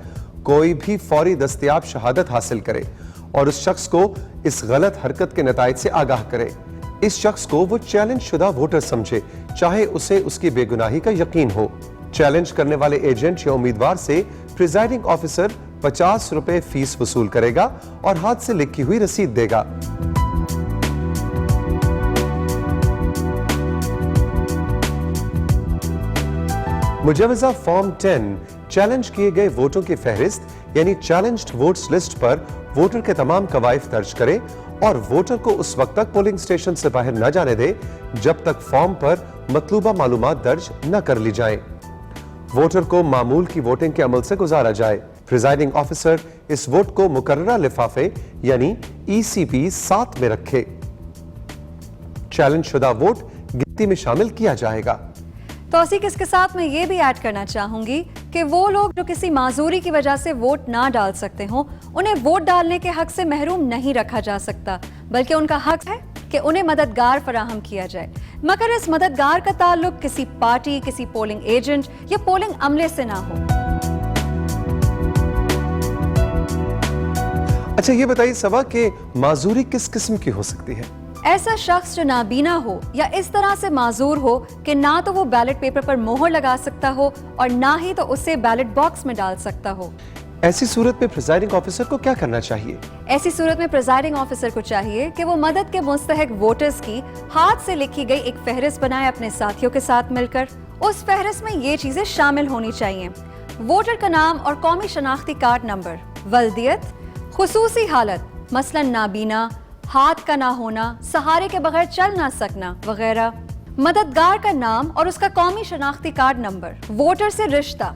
A: कोई भी फौरी दस्तयाब शहादत हासिल करे और उस शख्स को इस गलत हरकत के नताइज से आगाह करे। इस शख्स को वो चैलेंज शुदा वोटर समझे, चाहे उसे उसकी बेगुनाही का यकीन हो। चैलेंज करने वाले एजेंट या उम्मीदवार से प्रिजाइडिंग ऑफिसर 50 रुपए फीस वसूल करेगा और हाथ से लिखी हुई रसीद देगा। मुजवजा फॉर्म 10 चैलेंज किए गए वोटों की फहरिस्त यानी चैलेंज्ड वोट्स लिस्ट पर वोटर के तमाम कवायद दर्ज करे और वोटर को उस वक्त तक पोलिंग स्टेशन से बाहर न जाने दे जब तक फॉर्म पर मतलूबा मालूमात दर्ज न कर ली जाए। वोटर को मामूल की वोटिंग के अमल से गुजारा जाए। प्रिजाइडिंग ऑफिसर इस वोट को मुकर्ररा लिफाफे यानी ECP 7 में रखे। चैलेंज शुदा वोट गिनती में शामिल किया जाएगा।
B: तौसीक इसके साथ मैं ये भी ऐड करना चाहूंगी कि वो लोग जो किसी माजूरी की वजह से वोट ना डाल सकते हों, उन्हें वोट डालने के हक से महरूम नहीं रखा जा सकता, बल्कि उनका हक है कि उन्हें मददगार फराहम किया जाए, मगर इस मददगार का ताल्लुक किसी पार्टी, किसी पोलिंग एजेंट या पोलिंग अमले से ना हो।
A: अच्छा ये बताइए सबा कि माजूरी किस किस्म की हो सकती है?
B: ऐसा शख्स जो नाबीना हो या इस तरह से माजूर हो कि ना तो वो बैलेट पेपर पर मोहर लगा सकता हो और ना ही तो उसे बैलेट बॉक्स में डाल सकता हो।
A: ऐसी सूरत में प्रिजाइडिंग ऑफिसर को क्या करना चाहिए?
B: ऐसी सूरत में प्रिजाइडिंग ऑफिसर को चाहिए कि वो मदद के मुस्तहिक वोटर्स की हाथ से लिखी गई एक फहरिस्त बनाए अपने साथियों के साथ मिलकर। उस फहरिस्त में ये चीजें शामिल होनी चाहिए: वोटर का नाम और कौमी शनाख्ती कार्ड नंबर, वल्दियत, खुसूसी हालत मसलन नाबीना, हाथ का ना होना, सहारे के बगैर चल ना सकना वगैरह, मददगार का नाम और उसका कौमी शनाख्ती कार्ड नंबर, वोटर से रिश्ता।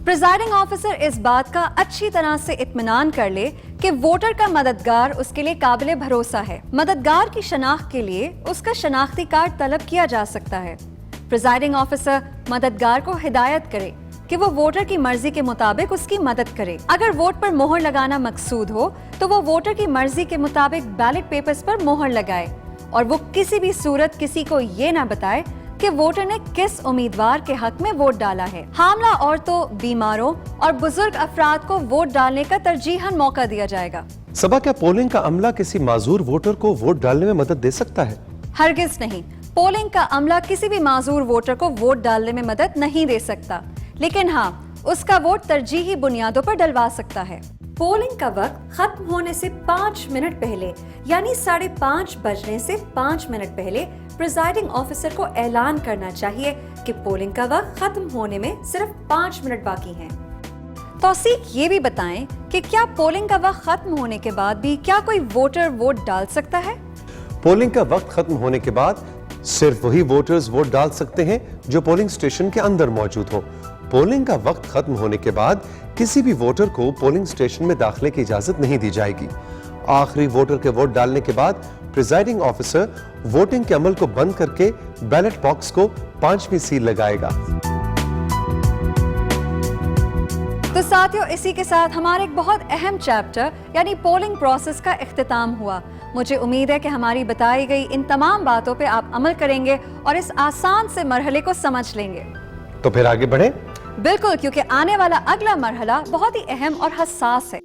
B: प्रिजाइडिंग ऑफिसर इस बात का अच्छी तरह से इत्मीनान कर ले कि वोटर का मददगार उसके लिए काबिल भरोसा है। मददगार की शनाख्त के लिए उसका शनाख्ती कार्ड तलब किया जा सकता है। प्रिजाइडिंग ऑफिसर मददगार को हिदायत करे कि वो वोटर की मर्जी के मुताबिक उसकी मदद करे। अगर वोट पर मोहर लगाना मकसूद हो तो वो वोटर की मर्जी के मुताबिक बैलेट पेपर्स पर मोहर लगाए और वो किसी भी सूरत किसी को ये ना बताए कि वोटर ने किस उम्मीदवार के हक में वोट डाला है। हामला औरतों, बीमारों और बुजुर्ग अफराद को वोट डालने का तरजीहन मौका दिया जाएगा।
A: सबा क्या पोलिंग का अमला किसी माजूर वोटर को वोट डालने में मदद दे सकता है?
B: हरगिज नहीं। पोलिंग का अमला किसी भी माजूर वोटर को वोट डालने में मदद नहीं दे सकता, लेकिन हाँ, उसका वोट तरजीही बुनियादों पर डलवा सकता है। पोलिंग का वक्त खत्म होने से 5 मिनट पहले यानी 5:30 बजने से 5 मिनट पहले प्रिजाइडिंग ऑफिसर को ऐलान करना चाहिए कि पोलिंग का वक्त खत्म होने में सिर्फ 5 मिनट बाकी हैं। तौसीक ये भी बताएं कि क्या पोलिंग का वक्त खत्म होने के बाद भी क्या कोई वोटर वोट डाल सकता है?
A: पोलिंग का वक्त खत्म होने के बाद सिर्फ वही वोटर्स वोट डाल सकते हैं जो पोलिंग स्टेशन के अंदर मौजूद हो। पोलिंग का वक्त खत्म होने के बाद किसी भी वोटर को पोलिंग स्टेशन में दाखिले की इजाजत नहीं दी जाएगी। आखिरी वोटर के वोट डालने के बाद प्रिजाइडिंग ऑफिसर वोटिंग के अमल को बंद करके बैलेट बॉक्स को 5वीं सील लगाएगा।
B: तो साथियों, इसी के साथ हमारे एक बहुत अहम चैप्टर यानी पोलिंग प्रोसेस का इख्तिताम हुआ। मुझे उम्मीद है कि हमारी बताई गई इन तमाम बातों पे आप अमल करेंगे और इस आसान से मरहले को समझ लेंगे।
A: तो फिर आगे बढ़े?
B: बिल्कुल, क्योंकि आने वाला अगला मरहला बहुत ही अहम और हसास है।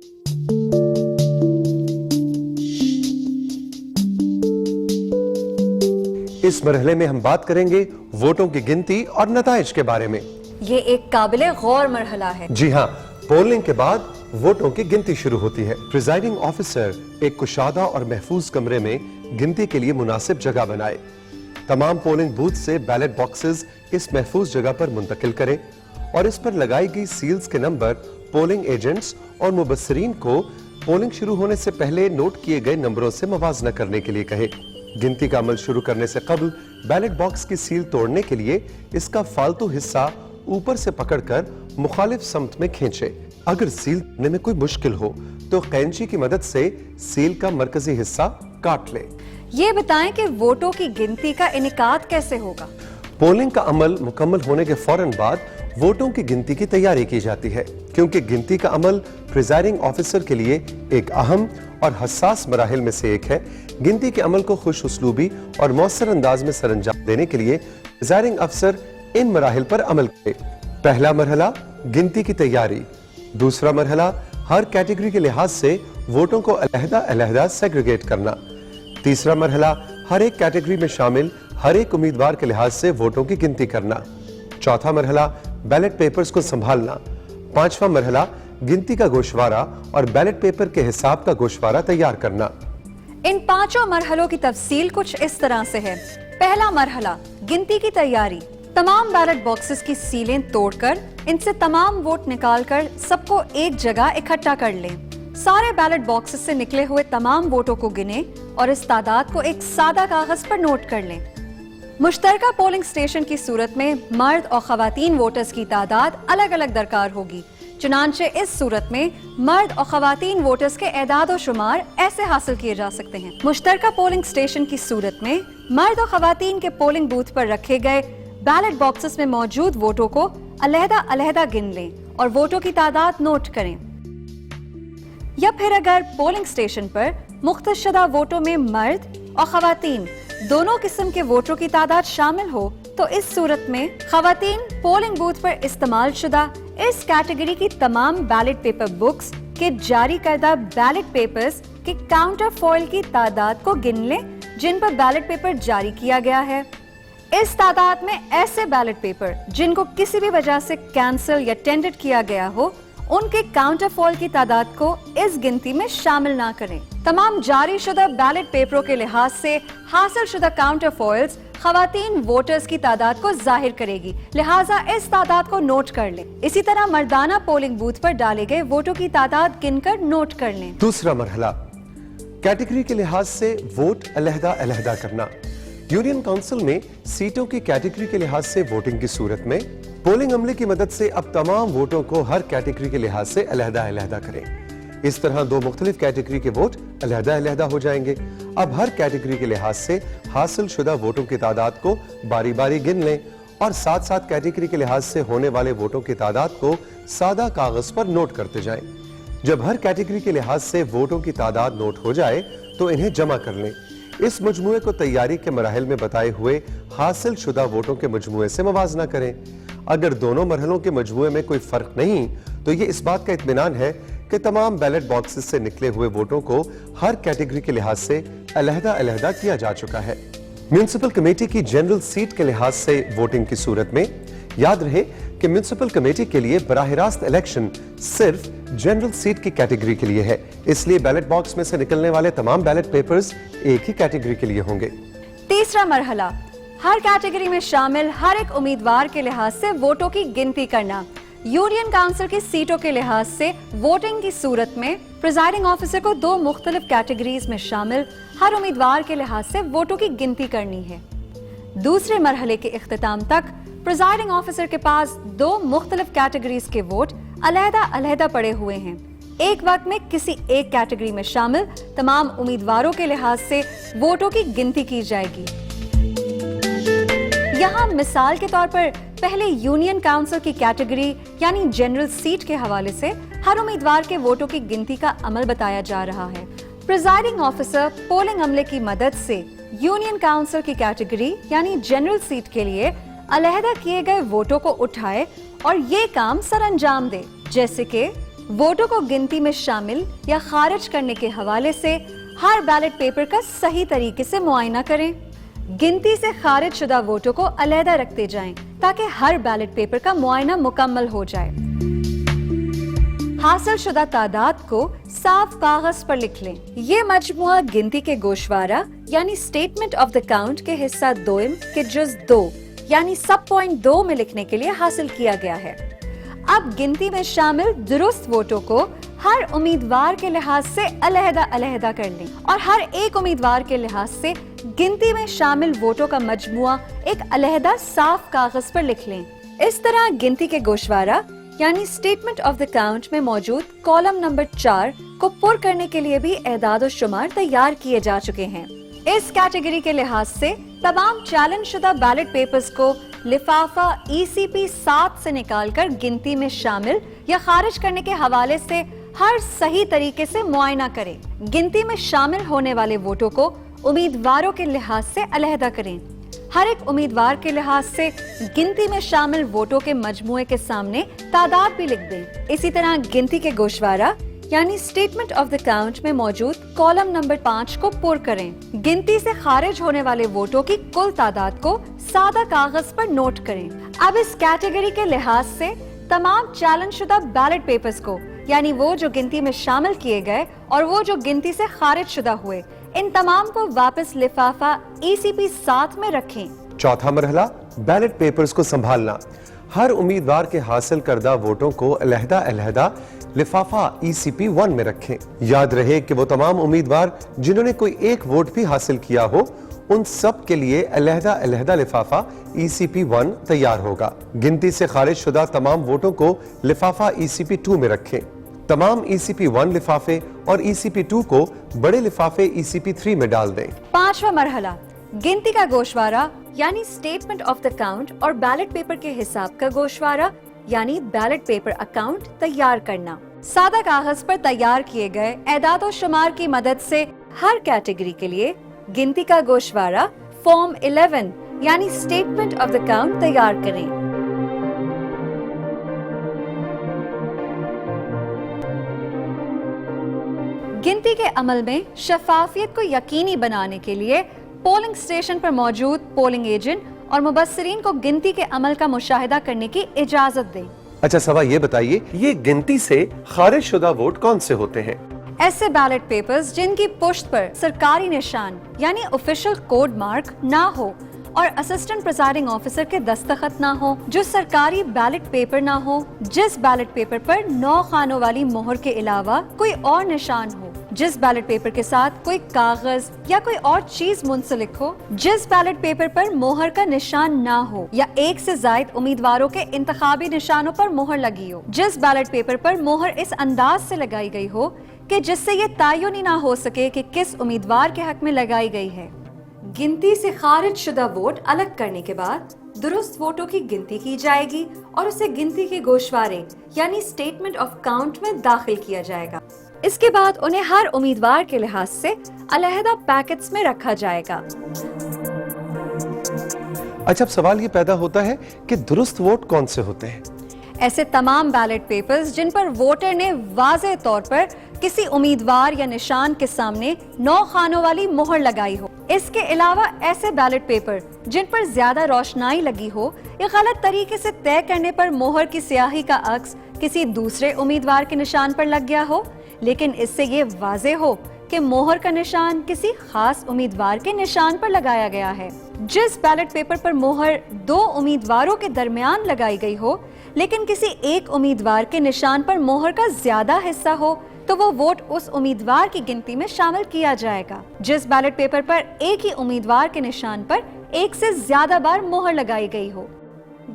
A: इस मरहले में हम बात करेंगे वोटों की गिनती और नताइज के बारे में।
B: ये एक काबिले गौर मरहला है।
A: जी हाँ, पोलिंग के बाद वोटों की गिनती शुरू होती है। प्रिजाइडिंग ऑफिसर एक कुशादा और महफूज कमरे में गिनती के लिए मुनासिब जगह बनाए। तमाम पोलिंग बूथ से बैलेट बॉक्सेस इस महफूज जगह पर मुंतकिल करें और इस पर लगाई गई सील्स के नंबर पोलिंग एजेंट्स और मुबस्सरीन को पोलिंग शुरू होने से पहले नोट किए गए नंबरों से मवाजना करने के लिए कहे। गिनती का अमल शुरू करने से कबल बैलेट बॉक्स की सील तोड़ने के लिए इसका फालतू हिस्सा ऊपर से पकड़कर मुखालिफ समत में खींचे। अगर सील तोड़ने में कोई मुश्किल हो तो कैंची की मदद से सील का मरकजी हिस्सा काट ले।
B: ये बताएं कि वोटों की गिनती का इनेकाद कैसे होगा?
A: पोलिंग का अमल मुकम्मल होने के फौरन बाद वोटों की गिनती की तैयारी की जाती है, क्योंकि गिनती का अमल प्रिजाइडिंग ऑफिसर के लिए एक अहम और हसास मराहिल में से एक है। गिनती के अमल को खुश उसलूबी और मौसर अंदाज में सरअंजाम देने के लिए प्रिजाइडिंग अफसर इन मराहिल पर अमल करे। पहला मरहला गिनती की तैयारी। दूसरा मरहला हर कैटेगरी के लिहाज से वोटों को अलहदा सेग्रीगेट करना। तीसरा मरहला हर एक कैटेगरी में शामिल हर एक उम्मीदवार के लिहाज से वोटों की गिनती करना। चौथा मरहला बैलेट पेपर्स को संभालना। पांचवा मरहला गिनती का गोशवारा और बैलेट पेपर के हिसाब का गोशवारा तैयार करना।
B: इन पांचों मरहलों की तफसील कुछ इस तरह से है। पहला मरहला गिनती की तैयारी। तमाम बैलेट बॉक्सेस की सीलें तोड़कर इनसे तमाम वोट निकालकर सबको एक जगह इकट्ठा कर लें। सारे बैलेट बॉक्सेस से निकले हुए तमाम वोटों को गिने और इस तादाद को एक सादा कागज पर नोट कर लें। मुश्तरका पोलिंग स्टेशन की सूरत में मर्द और खवातीन वोटर्स की तादाद अलग अलग दरकार होगी। चुनांचे इस सूरत में मर्द और खवातीन वोटर्स के एदाद और शुमार ऐसे हासिल किए जा सकते हैं। मुश्तरका पोलिंग स्टेशन की सूरत में मर्द और खवातीन के पोलिंग बूथ पर रखे गए बैलेट बॉक्सेस में मौजूद वोटों को अलहदा-अलहदा गिन लें और वोटों की तादाद नोट करें। या फिर अगर पोलिंग स्टेशन पर मुख्तशदा वोटों में मर्द और खवातीन दोनों किस्म के वोटरों की तादाद शामिल हो तो इस सूरत में खवातीन पोलिंग बूथ पर इस्तेमाल शुदा इस कैटेगरी की तमाम बैलेट पेपर बुक्स के जारी करदा बैलेट पेपर्स के काउंटर फॉइल की तादाद को गिन लें जिन पर बैलेट पेपर जारी किया गया है। इस तादाद में ऐसे बैलेट पेपर जिनको किसी भी वजह से कैंसिल या टेंडर किया गया हो उनके काउंटर फॉइल की तादाद को इस गिनती में शामिल ना करें। तमाम जारी शुदा बैलेट पेपरों के लिहाज से हासिल शुदा काउंटर फॉइल्स खवातीन वोटर्स की तादाद को जाहिर करेगी, लिहाजा इस तादाद को नोट कर लें। इसी तरह मर्दाना पोलिंग बूथ पर डाले गए वोटों की तादाद गिनकर नोट कर लें।
A: दूसरा मरहला, कैटेगरी के लिहाज से वोट अलहदा-अलहदा करना। यूनियन काउंसिल में सीटों की कैटेगरी के लिहाज से वोटिंग की सूरत में पोलिंग अमले की मदद से अब तमाम वोटों को हर कैटेगरी के लिहाज से अलहदा-अलहदा करें। इस तरह दो मुख्तलिफ कैटेगरी के वोट अलहदा-अलहदा हो जाएंगे। अब हर कैटेगरी के लिहाज से हासिल शुदा वोटों की तादाद को बारी बारी गिन लें और साथ साथ कैटेगरी के लिहाज से होने वाले वोटों की तादाद को सादा कागज पर नोट करते जाएं। जब हर कैटेगरी के लिहाज से वोटों की तादाद नोट हो जाए तो इन्हें जमा कर लें। इस मजमूए को तैयारी के मराहिल में बताए हुए हासिल शुदा वोटों के मजमूए से मवाजना करें। अगर दोनों मरहलों के मजमूए में कोई फर्क नहीं तो ये इस बात का इत्मीनान है कि तमाम बैलेट बॉक्सेस से निकले हुए वोटों को हर कैटेगरी के लिहाज से अलहदा-अलहदा किया जा चुका है। म्युनिसिपल कमेटी की जनरल सीट के लिहाज से वोटिंग की सूरत में याद रहे कि म्युनिसिपल कमेटी के लिए बराह रास्त इलेक्शन सिर्फ जनरल सीट की कैटेगरी के लिए है, इसलिए बैलेट बॉक्स में से निकलने वाले तमाम बैलेट पेपर्स एक ही कैटेगरी के लिए होंगे।
B: तीसरा मरहला, हर कैटेगरी में शामिल हर एक उम्मीदवार के लिहाज से वोटों की गिनती करना। यूनियन काउंसिल की सीटों के लिहाज से वोटिंग की सूरत में प्रिजाइडिंग ऑफिसर को दो मुख्तलिफ कैटेगरीज में शामिल हर उम्मीदवार के लिहाज से वोटों की गिनती करनी है। दूसरे मरहले के इख्तिताम तक प्रिजाइडिंग ऑफिसर के पास दो मुख्तलिफ कैटेगरीज के वोट अलहदा-अलहदा पड़े हुए हैं। एक वक्त में किसी एक कैटेगरी में शामिल तमाम उम्मीदवारों के लिहाज से वोटों की गिनती की जाएगी। यहाँ मिसाल के तौर पर पहले यूनियन काउंसिल की कैटेगरी यानी जनरल सीट के हवाले से हर उम्मीदवार के वोटों की गिनती का अमल बताया जा रहा है। प्रिजाइडिंग ऑफिसर पोलिंग अमले की मदद से यूनियन काउंसिल की कैटेगरी यानी जनरल सीट के लिए अलहदा किए गए वोटों को उठाए और ये काम सरअंजाम दे, जैसे कि वोटों को गिनती में शामिल या खारिज करने के हवाले से हर बैलेट पेपर का सही तरीके से मुआयना करें, गिनती से खारिज शुदा वोटों को अलहदा रखते जाएं ताकि हर बैलेट पेपर का मुआयना मुकम्मल हो जाए। हासिल शुदा तादाद को साफ कागज पर लिख लें। ये मजमुआ गिनती के गोशवारा यानी स्टेटमेंट ऑफ द काउंट के हिस्सा 2 के जुज 2 यानी सब पॉइंट 2 में लिखने के लिए हासिल किया गया है। अब गिनती में शामिल दुरुस्त वोटों को हर उम्मीदवार के लिहाज से अलहदा-अलहदा कर लें और हर एक उम्मीदवार के लिहाज से गिनती में शामिल वोटों का मजमुआ एक अलहदा साफ कागज पर लिख लें। इस तरह गिनती के गोशवारा यानी स्टेटमेंट ऑफ द काउंट में मौजूद कॉलम नंबर 4 को पुर करने के लिए भी एदाद और शुमार तैयार किए जा चुके हैं। इस कैटेगरी के लिहाज से तमाम चैलेंज शुदा बैलेट पेपर्स को लिफाफा ECP 7 से निकालकर गिनती में शामिल या खारिज करने के हवाले से हर सही तरीके से मुआयना करें। गिनती में शामिल होने वाले वोटों को उम्मीदवारों के लिहाज से अलहदा करें। हर एक उम्मीदवार के लिहाज से गिनती में शामिल वोटों के मजमुए के सामने तादाद भी लिख दें। इसी तरह गिनती के गोशवारा यानी स्टेटमेंट ऑफ द काउंट में मौजूद कॉलम नंबर 5 को पुर करें। गिनती से खारिज होने वाले वोटों की कुल तादाद को सादा कागज पर नोट करें। अब इस कैटेगरी के लिहाज से तमाम चैलेंज शुदा बैलेट पेपर्स को यानी वो जो गिनती में शामिल किए गए और वो जो गिनती से खारिज शुदा हुए, इन तमाम को वापस लिफाफा ECP 7 में रखें।
A: चौथा मरहला, बैलेट पेपर्स को संभालना। हर उम्मीदवार के हासिल करदा वोटों को अलहदा-अलहदा लिफाफा ECP 1 में रखें। याद रहे कि वो तमाम उम्मीदवार जिन्होंने कोई एक वोट भी हासिल किया हो, उन सब के लिए अलहदा-अलहदा लिफाफा ECP 1 तैयार होगा। गिनती से खारिज शुदा तमाम वोटों को लिफाफा ECP 2 में रखें। तमाम ECP 1 लिफाफे और ECP 2 को बड़े लिफाफे ECP 3 में डाल दें।
B: पांचवा मरहला, गिनती का गोशवारा यानी स्टेटमेंट ऑफ द काउंट और बैलेट पेपर के हिसाब का गोशवारा यानी बैलेट पेपर अकाउंट तैयार करना। सादा कागज पर तैयार किए गए एदाद और शुमार की मदद से हर कैटेगरी के लिए गिनती का गोशवारा फॉर्म 11 यानी स्टेटमेंट ऑफ द काउंट तैयार करें। गिनती के अमल में शफाफियत को यकीनी बनाने के लिए पोलिंग स्टेशन पर मौजूद पोलिंग एजेंट और मुबस्सिरीन को गिनती के अमल का मुशाहिदा करने की इजाजत दें।
A: अच्छा सवा ये बताइए, ये गिनती से खारिज शुदा वोट कौन से होते हैं?
B: ऐसे बैलेट पेपर्स जिनकी पुश्त पर सरकारी निशान यानी ऑफिशियल कोड मार्क ना हो और असिस्टेंट प्रिजाइडिंग ऑफिसर के दस्तखत ना हो, जो सरकारी बैलेट पेपर ना हो, जिस बैलेट पेपर पर 9 खानों वाली मोहर के अलावा कोई और निशान हो, जिस बैलेट पेपर के साथ कोई कागज या कोई और चीज मुंसलिक हो, जिस बैलेट पेपर पर मोहर का निशान ना हो या एक से ज्यादा उम्मीदवारों के इंतखाबी निशानों पर मोहर लगी हो, जिस बैलेट पेपर पर मोहर इस अंदाज से लगाई गई हो कि जिससे ये तयन ही ना हो सके कि किस उम्मीदवार के हक में लगाई गई है। गिनती से खारिज शुदा वोट अलग करने के बाद दुरुस्त वोटों की गिनती की जाएगी और उसे गिनती के गोशवारे यानी स्टेटमेंट ऑफ काउंट में दाखिल किया जाएगा। इसके बाद उन्हें हर उम्मीदवार के लिहाज से अलहदा पैकेट्स में रखा जाएगा।
A: अच्छा, अब सवाल ये पैदा होता है कि दुरुस्त वोट कौन से होते हैं?
B: ऐसे तमाम बैलेट पेपर्स जिन पर वोटर ने वाज़ेह तौर पर किसी उम्मीदवार या निशान के सामने 9 खानों वाली मोहर लगाई हो। इसके अलावा ऐसे बैलेट पेपर जिन पर ज्यादा रोशनाई लगी हो या गलत तरीके से तय करने पर मोहर की स्याही का अक्स किसी दूसरे उम्मीदवार के निशान पर लग गया हो, लेकिन इससे ये वाज़ेह हो कि मोहर का निशान किसी खास उम्मीदवार के निशान पर लगाया गया है। जिस बैलेट पेपर पर मोहर 2 उम्मीदवारों के दरमियान लगाई गई हो, लेकिन किसी एक उम्मीदवार के निशान पर मोहर का ज्यादा हिस्सा हो, तो वो वोट उस उम्मीदवार की गिनती में शामिल किया जाएगा। जिस बैलेट पेपर पर एक ही उम्मीदवार के निशान पर एक से ज्यादा बार मोहर लगाई गई हो।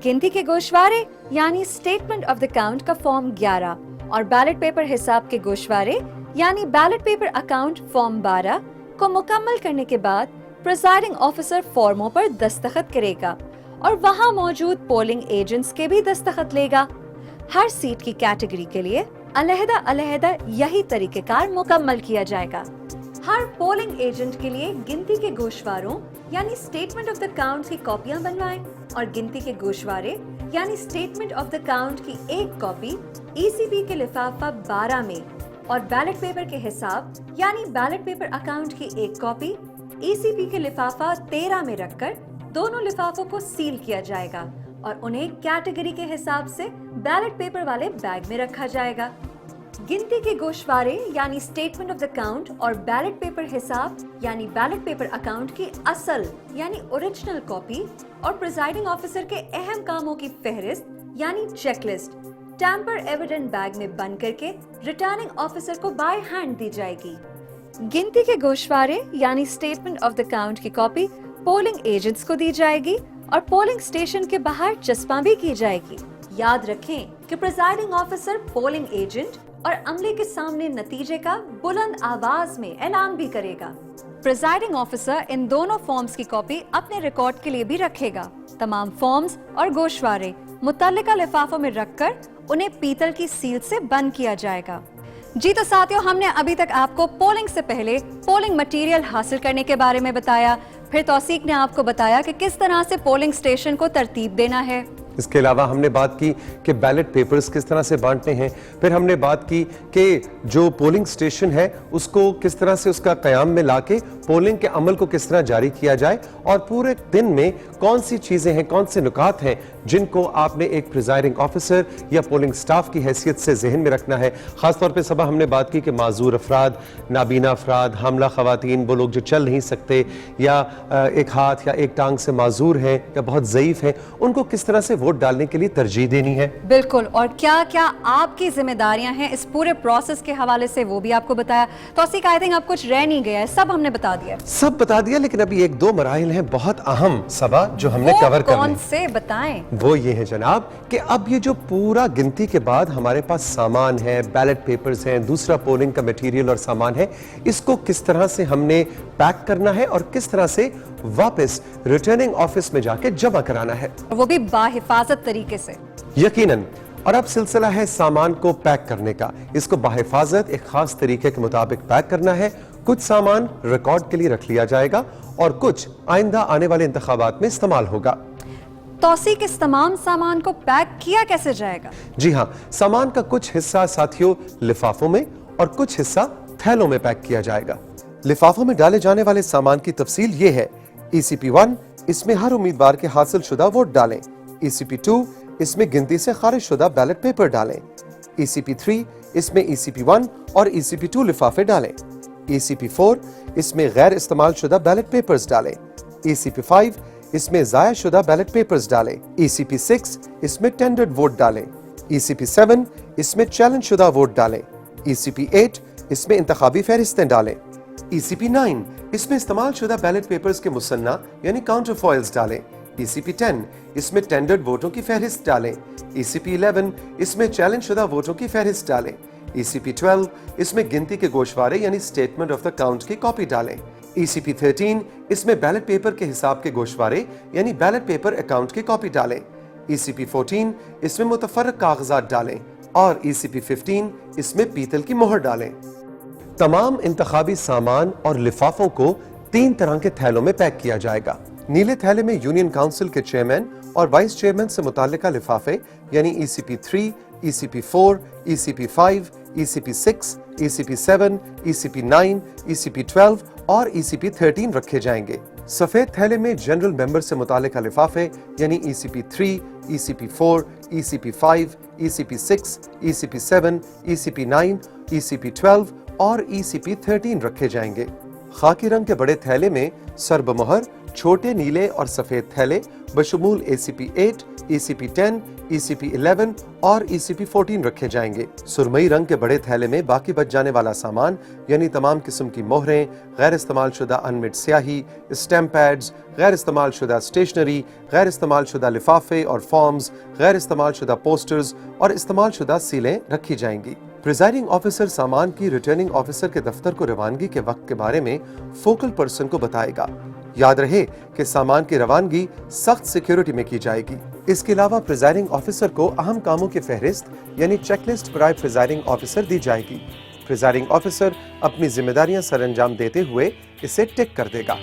B: गिनती के गोशवारे यानी स्टेटमेंट ऑफ द काउंट का फॉर्म 11 और बैलेट पेपर हिसाब के गोशवारे यानी बैलेट पेपर अकाउंट फॉर्म 12 को मुकम्मल करने के बाद प्रिजाइडिंग ऑफिसर फॉर्मों पर दस्तखत करेगा और वहां मौजूद पोलिंग एजेंट्स के भी दस्तखत लेगा। हर सीट की कैटेगरी के लिए अलहदा यही तरीकेकार मुकम्मल किया जाएगा। हर पोलिंग एजेंट के लिए गिनती के गोशवारों यानी स्टेटमेंट ऑफ द काउंट की कॉपियां बनवाएं और गिनती के गोशवारे यानी स्टेटमेंट ऑफ द काउंट की एक कॉपी ECP के लिफाफा 12 में और बैलेट पेपर के हिसाब यानी बैलेट पेपर अकाउंट की एक कॉपी ECP के लिफाफा 13 में रखकर दोनों लिफाफों को सील किया जाएगा और उन्हें कैटेगरी के हिसाब से बैलेट पेपर वाले बैग में रखा जाएगा। गिनती के गोशवारे यानी स्टेटमेंट ऑफ द काउंट और बैलेट पेपर हिसाब यानी बैलेट पेपर अकाउंट की असल यानी ओरिजिनल कॉपी और प्रिजाइडिंग ऑफिसर के अहम कामों की फहरिस्त यानी चेकलिस्ट टैम्पर एविडेंट बैग में बंद करके रिटर्निंग ऑफिसर को बाय हैंड दी जाएगी। गिनती के गोशवारे यानी स्टेटमेंट ऑफ द काउंट की कॉपी पोलिंग एजेंट्स को दी जाएगी और पोलिंग स्टेशन के बाहर चस्पा भी की जाएगी। याद रखें कि प्रिजाइडिंग ऑफिसर पोलिंग एजेंट और अमले के सामने नतीजे का बुलंद आवाज में ऐलान भी करेगा। प्रिजाइडिंग ऑफिसर इन दोनों फॉर्म्स की कॉपी अपने रिकॉर्ड के लिए भी रखेगा। तमाम फॉर्म्स और गोशवारे मुतल्लिका लिफाफों में रखकर उन्हें पीतल की सील से बंद किया जाएगा। जी तो साथियों, हमने अभी तक आपको पोलिंग से पहले पोलिंग मटेरियल हासिल करने के बारे में बताया। फिर तौसीक ने आपको बताया कि किस तरह से पोलिंग स्टेशन को तरतीब देना है।
A: اس کے علاوہ ہم نے بات کی کہ بیلٹ پیپرز کس طرح سے بانٹنے ہیں. پھر ہم نے بات کی کہ جو پولنگ سٹیشن ہے اس کو کس طرح سے اس کا قیام میں لا کے پولنگ کے عمل کو کس طرح جاری کیا جائے, اور پورے دن میں کون سی چیزیں ہیں, کون سے نکات ہیں جن کو آپ نے ایک پریزائڈنگ آفیسر یا پولنگ سٹاف کی حیثیت سے ذہن میں رکھنا ہے. خاص طور پہ صبح ہم نے بات کی کہ معذور افراد, نابینا افراد, حاملہ خواتین, وہ لوگ جو چل نہیں سکتے یا ایک ہاتھ یا ایک ٹانگ سے معذور ہیں یا بہت ضعیف ہیں, ان کو کس طرح سے ووٹ ڈالنے کے لیے ترجیح دینی ہے.
B: بالکل, اور کیا کیا آپ کی ذمہ داریاں ہیں اس پورے پروسیس کے حوالے سے وہ بھی آپ کو بتایا. توثیق, آئی تھنک اب کچھ رہ نہیں گیا ہے, سب ہم نے بتا دیا.
A: سب بتا دیا, لیکن ابھی ایک دو مراحل ہیں بہت اہم صبا جو ہم نے کور کرنے.
B: کون سے بتائیں؟
A: وہ یہ ہے جناب کہ اب یہ جو پورا گنتی کے بعد ہمارے پاس سامان ہے, بیلٹ پیپرز ہیں, دوسرا پولنگ کا میٹیریل اور سامان ہے, اس کو کس طرح سے ہم نے پیک کرنا ہے اور کس طرح سے واپس ریٹرننگ آفس میں جا کے جمع کرانا ہے,
B: وہ بھی باحفاظت طریقے سے.
A: یقیناً. اور اب سلسلہ ہے سامان کو پیک کرنے کا. اس کو باحفاظت ایک خاص طریقے کے مطابق پیک کرنا ہے. کچھ سامان ریکارڈ کے لیے رکھ لیا جائے گا اور کچھ آئندہ آنے والے انتخابات میں استعمال ہوگا.
B: توثیق, اس تمام سامان کو پیک کیا کیسے جائے گا؟
A: جی ہاں, سامان کا کچھ حصہ ساتھیوں لفافوں میں اور کچھ حصہ تھیلوں میں پیک کیا جائے گا. لفافوں میں ڈالے جانے والے سامان کی تفصیل یہ ہے. ECP1, اس میں ہر امیدوار کے حاصل شدہ ووٹ ڈالیں. ECP2, اس میں گنتی سے خارج شدہ بیلٹ پیپر ڈالیں. ECP3, اس میں ECP1 اور ECP2 لفافے ڈالیں. ECP4, اس میں غیر استعمال شدہ بیلٹ پیپرز ڈالیں. ECP5, اس میں ضائع شدہ بیلٹ پیپرز ڈالیں. ECP6, اس میں ٹینڈرڈ ووٹ ڈالیں. ECP7, اس میں چیلنج شدہ ووٹ ڈالیں. ECP8, اس میں انتخابی فہرستیں ڈالیں. ECP9, اس میں استعمال شدہ بیلٹ پیپرز کے مصنع یعنی کاؤنٹر فوائلز ڈالیں. ECP10, اس میں ٹینڈرڈ ووٹوں کی فہرست ڈالیں. ECP11, اس میں چیلنج شدہ ووٹوں کی فہرست ڈالیں. ECP12, اس میں گنتی کے گوشوارے یعنی اسٹیٹمنٹ آف دا کاؤنٹ کی کاپی ڈالیں. ECP13, اس میں بیلٹ پیپر کے حساب کے گوشوارے یعنی بیلٹ پیپر اکاؤنٹ کی کاپی ڈالیں. ECP14, اس میں متفرق کاغذات ڈالیں. اور ECP15, اس میں پیتل کی مہر ڈالیں. تمام انتخابی سامان اور لفافوں کو 3 طرح کے تھیلوں میں پیک کیا جائے گا. نیلے تھیلے میں یونین کاؤنسل کے چیئرمین اور وائس چیئرمین سے متعلقہ لفافے یعنی ECP3, ECP4, ECP5, ECP6, ECP7, ECP9, ECP12 اور ECP13 رکھے جائیں گے. سفید تھیلے میں جنرل ممبر سے متعلقہ لفافے یعنی ECP3, ECP4, ECP5, ECP6, ECP7, ECP9, ECP12 اور ECP13 رکھے جائیں گے. خاکی رنگ کے بڑے تھیلے میں سرب مہر, چھوٹے نیلے اور سفید تھیلے بشمول ECP8, ECP10, ECP11 اور ECP14 رکھے جائیں گے. سرمئی رنگ کے بڑے تھیلے میں باقی بچ جانے والا سامان یعنی تمام قسم کی مہریں, غیر استعمال شدہ انمٹ سیاہی, اسٹیمپ پیڈز, غیر استعمال شدہ اسٹیشنری, غیر استعمال شدہ لفافے اور فارمز, غیر استعمال شدہ پوسٹرز اور استعمال شدہ سیلیں رکھی جائیں گی. پریزائڈنگ آفیسر سامان کی ریٹرننگ آفیسر کے دفتر کو روانگی کے وقت کے بارے میں فوکل پرسن کو بتائے گا. یاد رہے کہ سامان کی روانگی سخت سیکیورٹی میں کی جائے گی. اس کے علاوہ پریزائڈنگ آفیسر کو اہم کاموں کی فہرست یعنی چیک لسٹ برائے پریزائڈنگ آفیسر دی جائے گی. پریزائڈنگ آفیسر اپنی ذمہ داریاں سر انجام دیتے ہوئے اسے ٹک کر دے گا.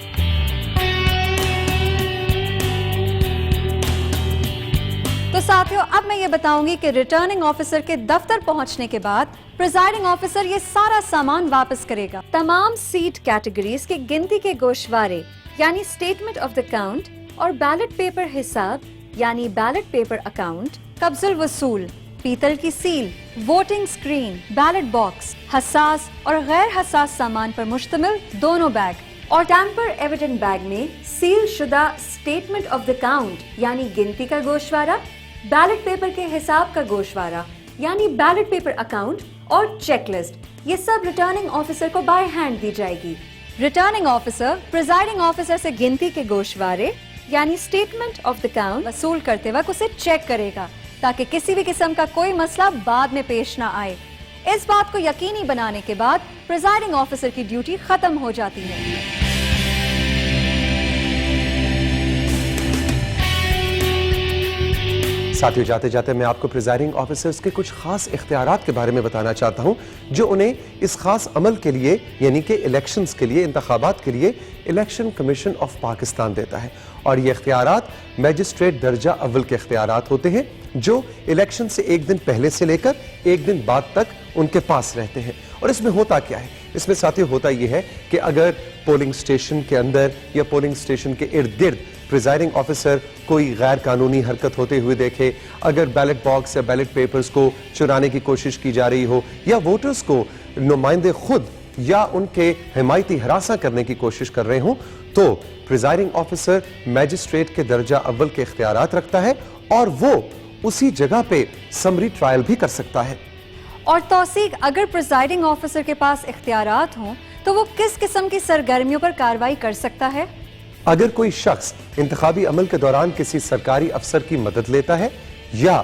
B: تو ساتھیوں, اب میں یہ بتاؤں گی کہ ریٹرننگ آفیسر کے دفتر پہنچنے کے بعد پریزائڈنگ آفیسر یہ سارا سامان واپس کرے گا. تمام سیٹ کیٹیگریز کے گنتی کے گوشوارے یعنی اسٹیٹمنٹ آف دا کاؤنٹ اور بیلٹ پیپر حساب یعنی بیلٹ پیپر اکاؤنٹ, قبض الوصول, پیتل کی seal, voting screen, ballot box, حساس اور غیر حساس سامان پر مشتمل دونوں بیگ اور ٹیمپر ایویڈنٹ بیگ میں سیل شدہ اسٹیٹمنٹ آف دا کاؤنٹ یعنی گنتی کا گوشوارہ, بیلٹ پیپر کے حساب کا گوشوارہ یعنی بیلٹ پیپر اکاؤنٹ اور چیک لسٹ, یہ سب ریٹرننگ آفیسر کو بائی ہینڈ دی جائے گی. ریٹرننگ آفیسر پریزائڈنگ آفیسر سے گنتی کے گوشوارے یعنی اسٹیٹمنٹ آف دا کاؤنٹ وصول کرتے وقت اسے چیک کرے گا تاکہ کسی بھی قسم کا کوئی مسئلہ بعد میں پیش نہ آئے. اس بات کو یقینی بنانے کے بعد پریزائڈنگ آفیسر کی ڈیوٹی ختم ہو جاتی ہے.
A: ساتھیوں جاتے جاتے میں آپ کو پریزائڈنگ آفیسرز کے کچھ خاص اختیارات کے بارے میں بتانا چاہتا ہوں جو انہیں اس خاص عمل کے لیے یعنی کہ الیکشنز کے لیے انتخابات کے لیے الیکشن کمیشن آف پاکستان دیتا ہے اور یہ اختیارات میجسٹریٹ درجہ اول کے اختیارات ہوتے ہیں جو الیکشن سے ایک دن پہلے سے لے کر ایک دن بعد تک ان کے پاس رہتے ہیں اور اس میں ہوتا کیا ہے اس میں ساتھیوں ہوتا یہ ہے کہ اگر پولنگ سٹیشن کے اندر یا پولنگ سٹیشن کے ارد گرد پریزائڈنگ آفیسر کوئی غیر قانونی حرکت ہوتے ہوئے دیکھے اگر بیلٹ باکس یا بیلٹ پیپرز کو چرانے کی کوشش کی جا رہی ہو یا ووٹرز کو نمائندے خود یا ان کے حمایتی ہراساں کرنے کی کوشش کر رہے ہوں تو پریزائڈنگ آفیسر میجسٹریٹ کے درجہ اول کے اختیارات رکھتا ہے اور وہ اسی جگہ پہ سمری ٹرائل بھی کر سکتا ہے
B: اور توثیق اگر پریزائڈنگ آفیسر کے پاس اختیارات ہوں تو وہ کس قسم کی سرگرمیوں پر کارروائی کر سکتا ہے؟
A: اگر کوئی شخص انتخابی عمل کے دوران کسی سرکاری افسر کی مدد لیتا ہے یا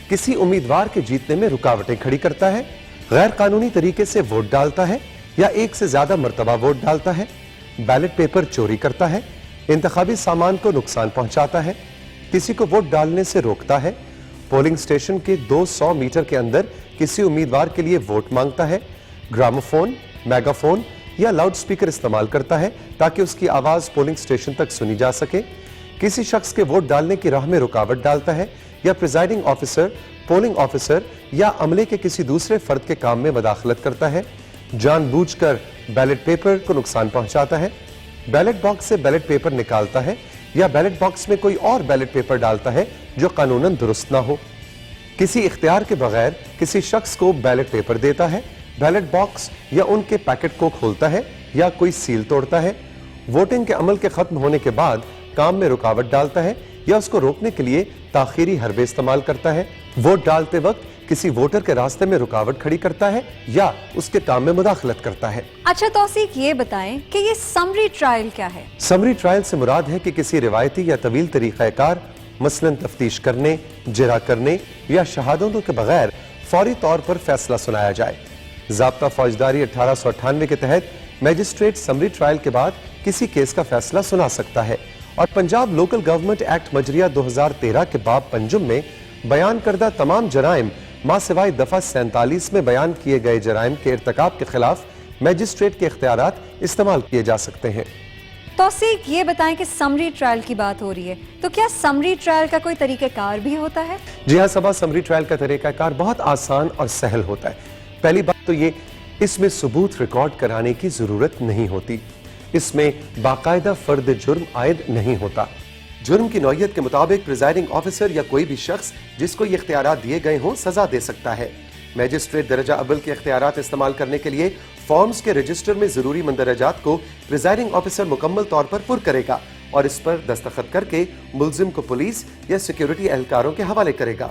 A: کسی امیدوار کے جیتنے میں رکاوٹیں کھڑی کرتا ہے غیر قانونی طریقے سے ووٹ ڈالتا ہے یا ایک سے زیادہ مرتبہ ووٹ ڈالتا ہے بیلٹ پیپر چوری کرتا ہے انتخابی سامان کو نقصان پہنچاتا ہے کسی کو ووٹ ڈالنے سے روکتا ہے پولنگ سٹیشن کے 200 میٹر کے اندر کسی امیدوار کے لیے ووٹ مانگتا ہے گراموفون میگا فون یا لاؤڈ سپیکر استعمال کرتا ہے تاکہ اس کی آواز پولنگ سٹیشن تک سنی جا سکے کسی شخص کے ووٹ ڈالنے کی راہ میں رکاوٹ ڈالتا ہے یا پریزائڈنگ آفیسر پولنگ آفیسر یا عملے کے کسی دوسرے فرد کے کام میں مداخلت کرتا ہے جان بوجھ کر بیلٹ پیپر کو نقصان پہنچاتا ہے بیلٹ باکس سے بیلٹ پیپر نکالتا ہے یا بیلٹ باکس میں کوئی اور بیلٹ پیپر ڈالتا ہے جو قانوناً درست نہ ہو کسی اختیار کے بغیر کسی شخص کو بیلٹ پیپر دیتا ہے بیلٹ باکس یا ان کے پیکٹ کو کھولتا ہے یا کوئی سیل توڑتا ہے ووٹنگ کے عمل کے ختم ہونے کے بعد کام میں رکاوٹ ڈالتا ہے یا اس کو روکنے کے لیے تاخیری حربے استعمال کرتا ہے ووٹ ڈالتے وقت کسی ووٹر کے راستے میں رکاوٹ کھڑی کرتا ہے یا اس کے کام میں مداخلت کرتا ہے
B: اچھا توثیق یہ بتائیں کہ یہ سمری ٹرائل کیا ہے؟
A: سمری ٹرائل سے مراد ہے کہ کسی روایتی یا طویل طریقہ کار مثلاً تفتیش کرنے جرا کرنے یا شہادتوں کے بغیر فوری طور پر فیصلہ سنایا جائے ضابطہ فوجداری 1898 کے تحت میجسٹریٹ سمری ٹرائل کے بعد کسی کیس کا فیصلہ سنا سکتا ہے اور پنجاب لوکل گورنمنٹ ایکٹ مجریہ 2013 کے باب پنجم میں بیان کردہ تمام جرائم ماں سوائے دفعہ 47 میں بیان کیے گئے جرائم کے ارتکاب کے خلاف میجسٹریٹ کے اختیارات استعمال کیے جا سکتے ہیں
B: توثیق یہ بتائیں کہ سمری ٹرائل کی بات ہو رہی ہے تو کیا سمری ٹرائل کا کوئی طریقہ کار بھی ہوتا ہے؟
A: جی ہاں صبا سمری ٹرائل کا طریقہ کار بہت آسان اور سہل ہوتا ہے پہلی بات تو یہ اس میں ثبوت ریکارڈ کرانے کی ضرورت نہیں ہوتی اس میں باقاعدہ فرد جرم عائد نہیں ہوتا جرم کی نوعیت کے مطابق پریزائڈنگ آفیسر یا کوئی بھی شخص جس کو یہ اختیارات دیے گئے ہوں سزا دے سکتا ہے میجسٹریٹ درجہ اول کے اختیارات استعمال کرنے کے لیے فارمز کے رجسٹر میں ضروری مندرجات کو پریزائڈنگ آفیسر مکمل طور پر پر کرے گا اور اس پر دستخط کر کے ملزم کو پولیس یا سیکیورٹی اہلکاروں کے حوالے کرے گا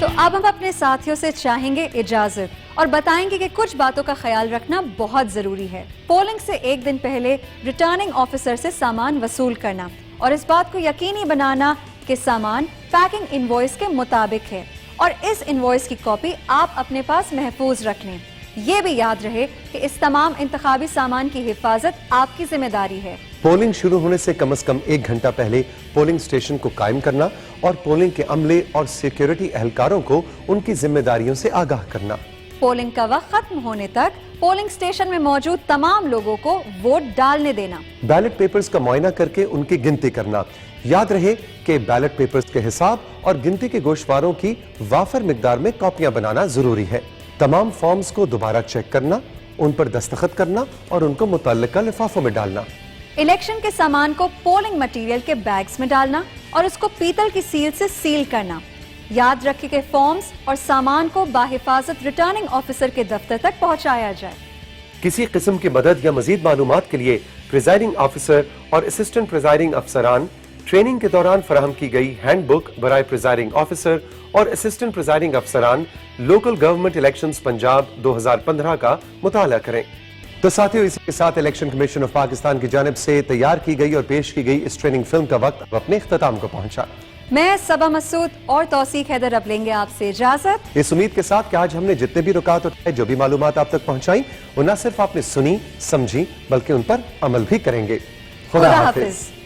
B: تو اب ہم اپنے ساتھیوں سے چاہیں گے اجازت اور بتائیں گے کہ کچھ باتوں کا خیال رکھنا بہت ضروری ہے پولنگ سے ایک دن پہلے ریٹرننگ آفیسر سے سامان وصول کرنا اور اس بات کو یقینی بنانا کہ سامان پیکنگ انوائس کے مطابق ہے اور اس انوائس کی کاپی آپ اپنے پاس محفوظ رکھ لیں یہ بھی یاد رہے کہ اس تمام انتخابی سامان کی حفاظت آپ کی ذمہ داری ہے
A: پولنگ شروع ہونے سے کم از کم 1 گھنٹہ پہلے پولنگ سٹیشن کو قائم کرنا اور پولنگ کے عملے اور سیکیورٹی اہلکاروں کو ان کی ذمہ داریوں سے آگاہ کرنا
B: پولنگ کا وقت ختم ہونے تک پولنگ سٹیشن میں موجود تمام لوگوں کو ووٹ ڈالنے دینا
A: بیلٹ پیپرز کا معائنہ کر کے ان کی گنتی کرنا یاد رہے کہ بیلٹ پیپرز کے حساب اور گنتی کے گوشواروں کی وافر مقدار میں کاپیاں بنانا ضروری ہے تمام فارمز کو دوبارہ چیک کرنا ان پر دستخط کرنا اور ان کو متعلقہ لفافوں میں ڈالنا
B: الیکشن کے سامان کو پولنگ مٹیریل کے بیگز میں ڈالنا اور اس کو پیتل کی سیل سے سیل کرنا یاد رکھیں کہ فارمز اور سامان کو باحفاظت ریٹرننگ آفیسر کے دفتر تک پہنچایا جائے
A: کسی قسم کی مدد یا مزید معلومات کے لیے پریزائڈنگ آفیسر اور اسسٹنٹ پریزائڈنگ افسران ٹریننگ کے دوران فراہم کی گئی ہینڈ بک برائے پریزائڈنگ آفیسر اور اسسٹنٹ پریزائڈنگ افسران لوکل گورنمنٹ الیکشنز پنجاب 2015 کا مطالعہ کریں تو ساتھیوں اسی کے ساتھ الیکشن کمیشن آف پاکستان کی جانب سے تیار کی گئی اور پیش کی گئی اس ٹریننگ فلم کا وقت اب اپنے اختتام کو پہنچا
B: میں صبا مسعود اور توثیق حیدر اب لیں گے آپ سے اجازت
A: اس امید کے ساتھ کہ آج ہم نے جتنے بھی رکاوٹ اٹھائے جو بھی معلومات آپ تک پہنچائیں وہ نہ صرف آپ نے سنی سمجھی بلکہ ان پر عمل بھی کریں گے खुदा
B: खुदा
A: हाफिज।
B: हाफिज।